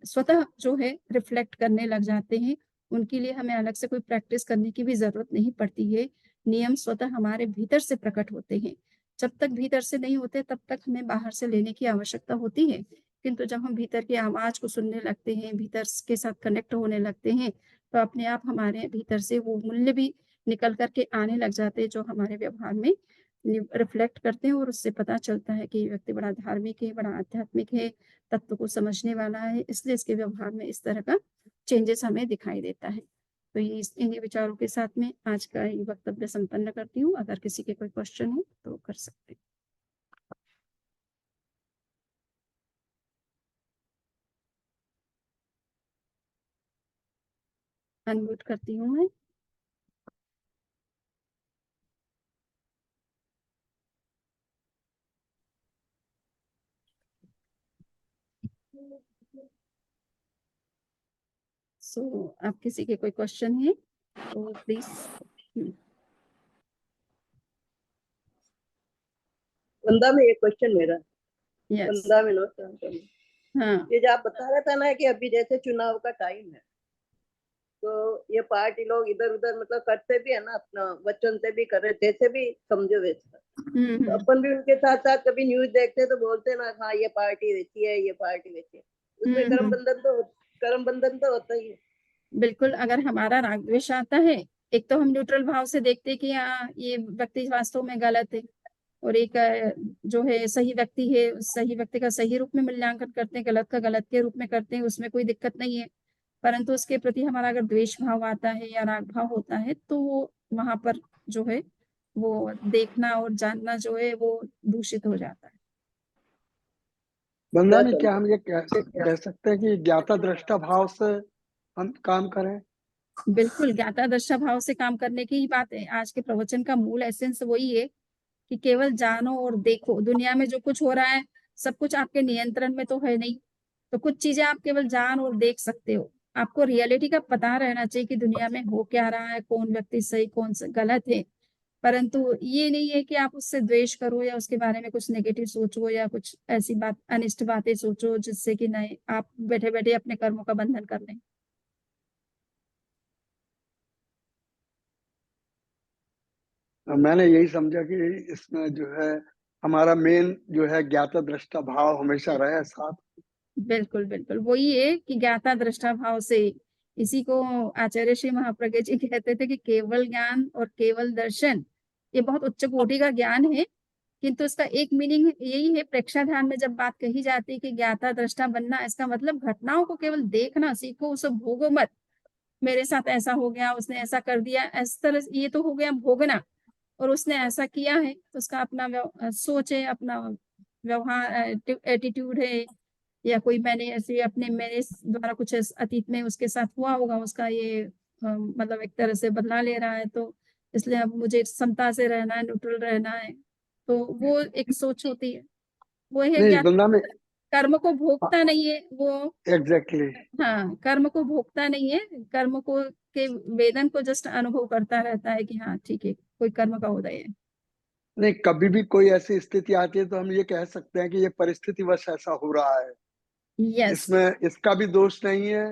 स्वतः जो है रिफ्लेक्ट करने लग जाते हैं। उनके लिए हमें अलग से कोई प्रैक्टिस करने की भी ज़रूरत नहीं पड़ती है। नियम स्वतः हमारे भीतर से प्रकट होते हैं। जब तक भीतर से नहीं होते तब तक हमें बाहर से लेने की आवश्यकता होती है। किंतु जब हम भीतर की आवाज़ को सुनने लगते हैं, भीतर के साथ कनेक्ट होने लगते हैं, तो अपने आप हमारे भीतर से वो मूल्य भी निकल कर के आने लग जाते हैं, जो हमारे व्यवहार में रिफ्लेक्ट करते हैं और उससे पता चलता है कि ये व्यक्ति बड़ा धार्मिक है, बड़ा आध्यात्मिक है, तत्व को समझने वाला है, इसलिए इसके व्यवहार में इस तरह का चेंजेस हमें दिखाई देता है। तो ये इन्हीं विचारों के साथ में आज का ये वक्तव्य संपन्न करती हूँ। अगर किसी के कोई क्वेश्चन हो तो कर सकते हैं। अनम्यूट करती हूँ मैं। आप किसी के कोई क्वेश्चन है तो प्लीज। वंदा में एक क्वेश्चन मेरा। यस। वंदा में नो हाँ ये जो आप बता रहे थे ना कि अभी जैसे चुनाव का टाइम है, तो ये पार्टी लोग इधर उधर मतलब करते भी है ना, अपना वचन से भी करे, जैसे भी समझो वैसा। तो अपन भी उनके साथ साथ कभी न्यूज देखते तो बोलते ना, हाँ ये पार्टी वैसी है, ये पार्टी वैसी है। उसमें कर्म बंधन तो होता ही है। बिल्कुल। अगर हमारा राग द्वेष आता है, एक तो हम न्यूट्रल भाव से देखते हैं कि हाँ ये व्यक्ति वास्तव में गलत है, और एक जो है सही व्यक्ति है, उस सही व्यक्ति का सही रूप में मूल्यांकन करते हैं, गलत का गलत के रूप में करते हैं, उसमें कोई दिक्कत नहीं है। परंतु उसके प्रति हमारा अगर द्वेष भाव आता है या राग भाव होता है, तो वो वहां पर जो है वो देखना और जानना जो है वो दूषित हो जाता है। वंदना में क्या हम ये कह सकते हैं कि ज्ञाता दृष्टा भाव से हम काम करें? बिल्कुल, ज्ञाता दृष्टा भाव से काम करने की ही बात है। आज के प्रवचन का मूल एसेंस वही है कि केवल जानो और देखो। दुनिया में जो कुछ हो रहा है, सब कुछ आपके नियंत्रण में तो है नहीं, तो कुछ चीजें आप केवल जान और देख सकते हो। आपको रियलिटी का पता रहना चाहिए कि दुनिया में हो क्या रहा है, कौन व्यक्ति सही कौन सा गलत है। परंतु ये नहीं है कि आप उससे द्वेष करो या उसके बारे में कुछ नेगेटिव सोचो या कुछ ऐसी बात अनिष्ट बातें सोचो जिससे कि नहीं आप बैठे बैठे अपने कर्मों का बंधन कर लें। मैंने यही समझा कि इसमें जो है हमारा मेन जो है ज्ञाता दृष्टा भाव हमेशा रहे साथ। बिल्कुल बिल्कुल, वही है कि ज्ञाता दृष्टा भाव से। इसी को आचार्य श्री महाप्रज्ञ जी कहते थे कि केवल ज्ञान और केवल दर्शन ये बहुत उच्च कोटि का ज्ञान है, किंतु इसका एक मीनिंग यही है। प्रेक्षा ध्यान में जब बात कही जाती है कि ज्ञाता दृष्टा बनना, इसका मतलब घटनाओं को केवल देखना सीखो, उसे भोगो मत। मेरे साथ ऐसा हो गया, उसने ऐसा कर दिया, इस तरह ये तो हो गया भोगना। और उसने ऐसा किया है तो उसका अपना सोच है, अपना व्यवहार एटीट्यूड है, या कोई मैंने ऐसे अपने मेरे द्वारा कुछ अतीत में उसके साथ हुआ होगा, उसका ये मतलब एक तरह से बदला ले रहा है, तो इसलिए अब मुझे समता से रहना है, न्यूट्रल रहना है। तो वो एक सोच होती है। वो है नहीं क्या, वंदना में कर्म को भोगता नहीं है वो। एग्जैक्टली हाँ, कर्म को भोगता नहीं है, कर्म को के वेदन को जस्ट अनुभव करता रहता है कि हाँ ठीक है, कोई कर्म का उदय है। नहीं, कभी भी कोई ऐसी स्थिति आती है तो हम ये कह सकते हैं कि ये परिस्थितिवश ऐसा हो रहा है, यस। इसमें इसका भी दोष नहीं है,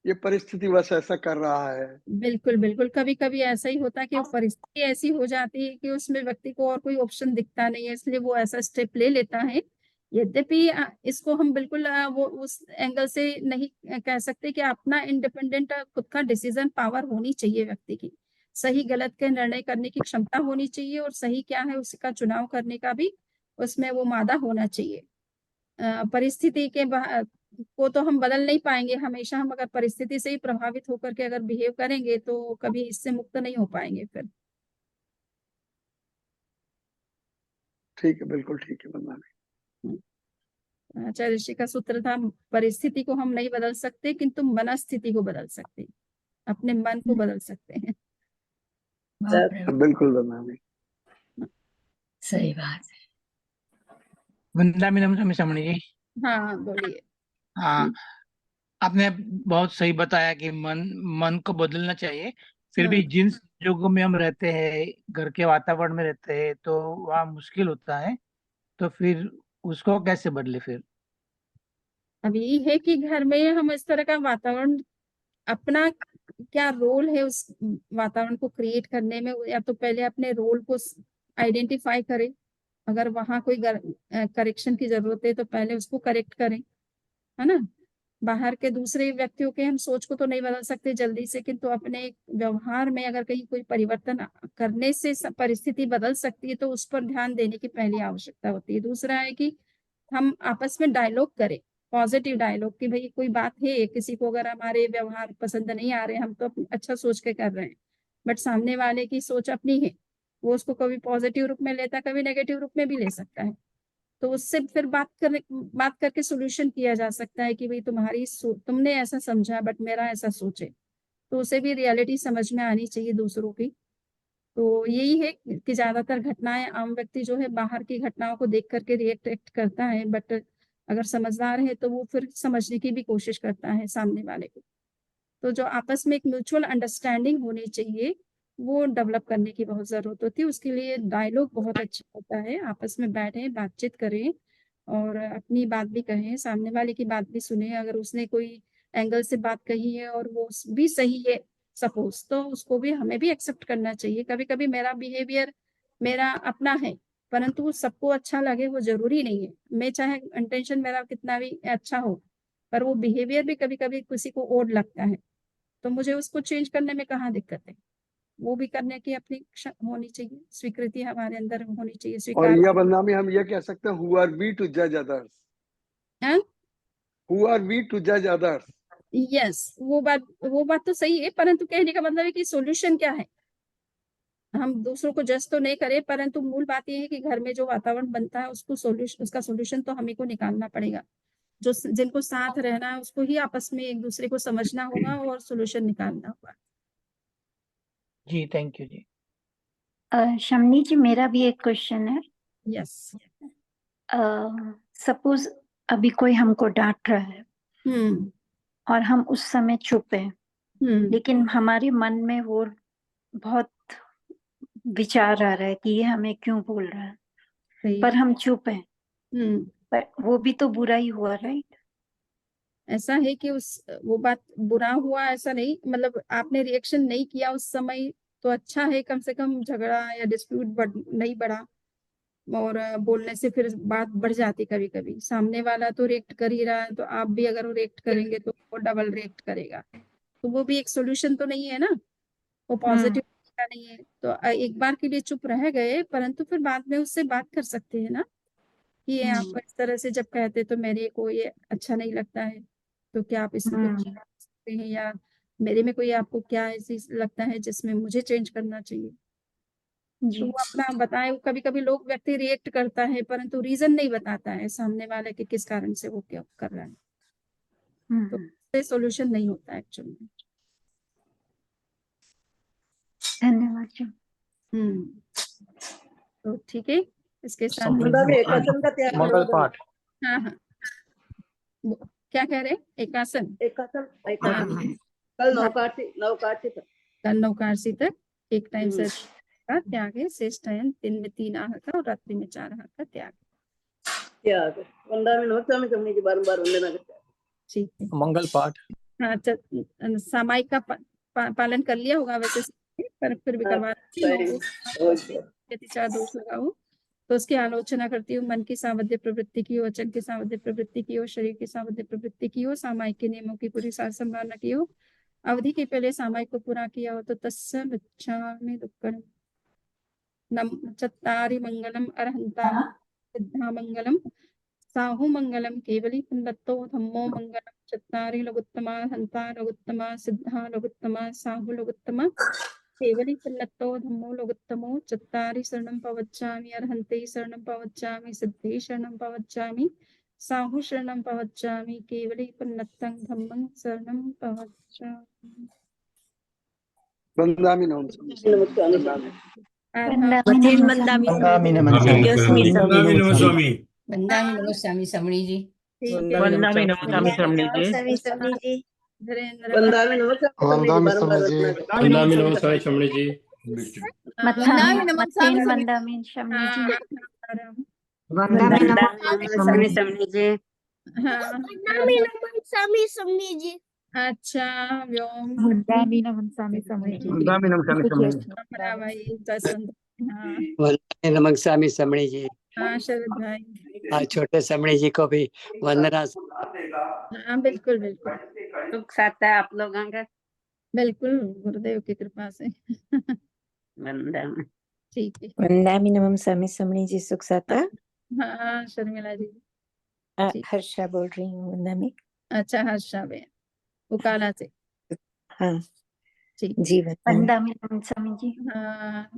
ये परिस्थितिवश ऐसा कर रहा है। बिल्कुल बिल्कुल, कभी कभी ऐसा ही होता है कि वो परिस्थिति ऐसी हो जाती है कि उसमें व्यक्ति को और कोई ऑप्शन दिखता नहीं है, इसलिए वो ऐसा स्टेप ले लेता है। यद्यपि इसको हम बिल्कुल वो उस एंगल से नहीं कह सकते कि अपना इंडिपेंडेंट खुद का डिसीजन पावर होनी चाहिए व्यक्ति की। सही गलत के निर्णय करने की क्षमता होनी चाहिए, और सही क्या है उसका चुनाव करने का भी उसमें वो मादा होना चाहिए। परिस्थिति के को तो हम बदल नहीं पाएंगे। हमेशा हम अगर परिस्थिति से ही प्रभावित होकर के अगर बिहेव करेंगे तो कभी इससे मुक्त नहीं हो पाएंगे फिर। ठीक है, बिल्कुल ठीक है वंदना में। आचार्य ऋषि का सूत्र था, परिस्थिति को हम नहीं बदल सकते किंतु मनस्थिति को बदल सकते हैं, अपने मन को बदल सकते हैं। बाप रे, बिल्कुल वंदना में। सही बात है। वंदना मैडम समझी जी। हाँ बोलिए। हाँ, आपने बहुत सही बताया कि मन को बदलना चाहिए। फिर भी जिन संजोगों में हम रहते हैं, घर के वातावरण में रहते हैं, तो वहाँ मुश्किल होता है, तो फिर उसको कैसे बदले फिर? अब यही है कि घर में हम इस तरह का वातावरण, अपना क्या रोल है उस वातावरण को क्रिएट करने में, या तो पहले अपने रोल को आइडेंटिफाई करें। अगर वहां कोई करेक्शन की जरूरत है तो पहले उसको करेक्ट करें, है ना। बाहर के दूसरे व्यक्तियों के हम सोच को तो नहीं बदल सकते जल्दी से, किंतु अपने व्यवहार में अगर कहीं कोई परिवर्तन करने से परिस्थिति बदल सकती है तो उस पर ध्यान देने की पहली आवश्यकता होती है। दूसरा है कि हम आपस में डायलॉग करें, पॉजिटिव डायलॉग, कि भाई कोई बात है, किसी को अगर हमारे व्यवहार पसंद नहीं आ रहे, हम तो अच्छा सोच के कर रहे हैं, बट सामने वाले की सोच अपनी है, वो उसको कभी पॉजिटिव रूप में लेता, कभी नेगेटिव रूप में भी ले सकता है। तो उससे फिर बात करके सोल्यूशन किया जा सकता है कि भाई तुमने ऐसा समझा बट मेरा ऐसा सोचे, तो उसे भी रियलिटी समझ में आनी चाहिए दूसरों की। तो यही है कि ज्यादातर घटनाएं आम व्यक्ति जो है बाहर की घटनाओं को देख करके रिएक्ट करता है, बट अगर समझदार है तो वो फिर समझने की भी कोशिश करता है सामने वाले को। तो जो आपस में एक म्यूचुअल अंडरस्टैंडिंग होनी चाहिए वो डेवलप करने की बहुत जरूरत होती है। उसके लिए डायलॉग बहुत अच्छा होता है, आपस में बैठे बातचीत करें और अपनी बात भी कहें, सामने वाले की बात भी सुने। अगर उसने कोई एंगल से बात कही है और वो भी सही है सपोज, तो उसको भी हमें भी एक्सेप्ट करना चाहिए। कभी कभी मेरा बिहेवियर मेरा अपना है परंतु सबको अच्छा लगे वो जरूरी नहीं है। मैं चाहे इंटेंशन मेरा कितना भी अच्छा हो पर वो बिहेवियर भी कभी कभी किसी को ओड लगता है, तो मुझे उसको चेंज करने में कहाँ दिक्कत है। वो भी करने की अपनी होनी चाहिए, स्वीकृति हमारे अंदर होनी चाहिए, और स्वीकार। यह बदनामी हम ये कह सकते हैं, who are we to judge others? Who are we to judge others? Yes, वो बात तो सही है, परंतु कहने का मतलब है कि सॉल्यूशन क्या है। हम दूसरों को जज तो नहीं करें, परंतु मूल बात यह है कि घर में जो वातावरण बनता है उसका सॉल्यूशन तो हमें को निकालना पड़ेगा। जो जिनको साथ रहना है उसको ही आपस में एक दूसरे को समझना होगा और सॉल्यूशन निकालना होगा। जी थैंक यू जी। शमनी जी, मेरा भी एक क्वेश्चन है। यस। सपोज अभी कोई हमको डांट रहा है और हम उस समय चुप हैं, लेकिन हमारे मन में वो बहुत विचार आ रहा है कि ये हमें क्यों बोल रहा है, पर हम चुप हैं, पर वो भी तो बुरा ही हुआ, राइट? ऐसा है कि वो बात बुरा हुआ ऐसा नहीं, मतलब आपने रिएक्शन नहीं किया उस समय तो अच्छा है, कम से कम झगड़ा या डिस्प्यूट नहीं बढ़ा। और बोलने से फिर बात बढ़ जाती, कभी कभी सामने वाला तो रिएक्ट कर ही रहा है तो आप भी अगर रिएक्ट करेंगे तो वो डबल रिएक्ट करेगा, तो वो भी एक सोल्यूशन तो नहीं है ना, वो पॉजिटिव नहीं है। तो एक बार के लिए चुप रह गए परंतु फिर बाद में उससे बात कर सकते हैं ना कि ये आप इस तरह से जब कहते तो मेरे को ये अच्छा नहीं लगता है, तो क्या आप इसमें कुछ कर सकते हैं, या मेरे में कोई आपको क्या ऐसी लगता है जिसमें मुझे चेंज करना चाहिए। तो वो अपना बताए। कभी कभी लोग व्यक्ति रिएक्ट करता है परंतु रीजन नहीं बताता है सामने वाले के किस कारण से वो क्या कर रहा है, तो इससे सॉल्यूशन नहीं होता एक्चुअली में। धन्यवाद जी। तो ठीक है, इसके साथ मंगल पाठ। हाँ हाँ, क्या कह रहे हैं? एकासन कल नवकार्ति तक, कल नवकार्सी तक एक टाइम से का त्याग है, शेष टाइम दिन में 3 आहार का और रात्रि में 4 आहार का त्याग। बारंबार वंदना करते हैं। ठीक है, मंगल पाठ। हाँ सामायिक का पालन कर लिया होगा वैसे, पर फिर भी करवा दोष लगा हो तो उसकी आलोचना करती हूँ। मन की सावध्य प्रवृत्ति की हो, वचन की सावध्य प्रवृत्ति की हो, शरीर की सावध्य प्रवृत्ति की हो, सामायिक के नियमों की पूरी सार संभावना की हो, अवधि के पहले सामायिक को पूरा किया हो तो तस्य गच्छामि दुक्कड़म। चत्तारि मंगलम अरहंता सिद्धा मंगलम साहु मंगलम केवली पुनत्तो धम्मो मंगलम। चत्तारि लघुत्तमा हंता लघुत्तमा सिद्धा लघुत्तमा साहु लघुत्तमा केवली पुनत्तो धम्मो लघुत्तमो। चत्तारि शरणं पवच्चामि अरहन्ते शरणं पवच्चामि सिद्धे शरणं पवच्चामि साहु शरणं पवच्चामि केवली पुनत्तं धम्मं शरणं पवच्चामि। वंदामि नमः स्वामी समणी जी। वंदामि नमः स्वामी समणी जी। वंदामि नमः स्वामी समणी जी। वंदामि नमः शमनी जी। स्वामी समणी जी। अच्छा, व्योम वंदामि नमः स्वामी समणी जी। वंदामि नमः स्वामी समणी जी। भाई जसवंत, हाँ वंदना नमः स्वामी समणी जी। हाँ शरद भाई, छोटे समणी जी को भी वंदना। हाँ बिल्कुल बिल्कुल, सुख साथ है आप लोगों का, बिल्कुल गुरुदेव की कृपा से। ठीक है, वंदामि नमः स्वामी समणी जी। सुख साता। हाँ शर्मिला जी। हर्षा बोल रही हूँ वंदामि। अच्छा हर्षा बे उकाला से। हाँ ठीक जी। वंदामि नमः स्वामी जी। हाँ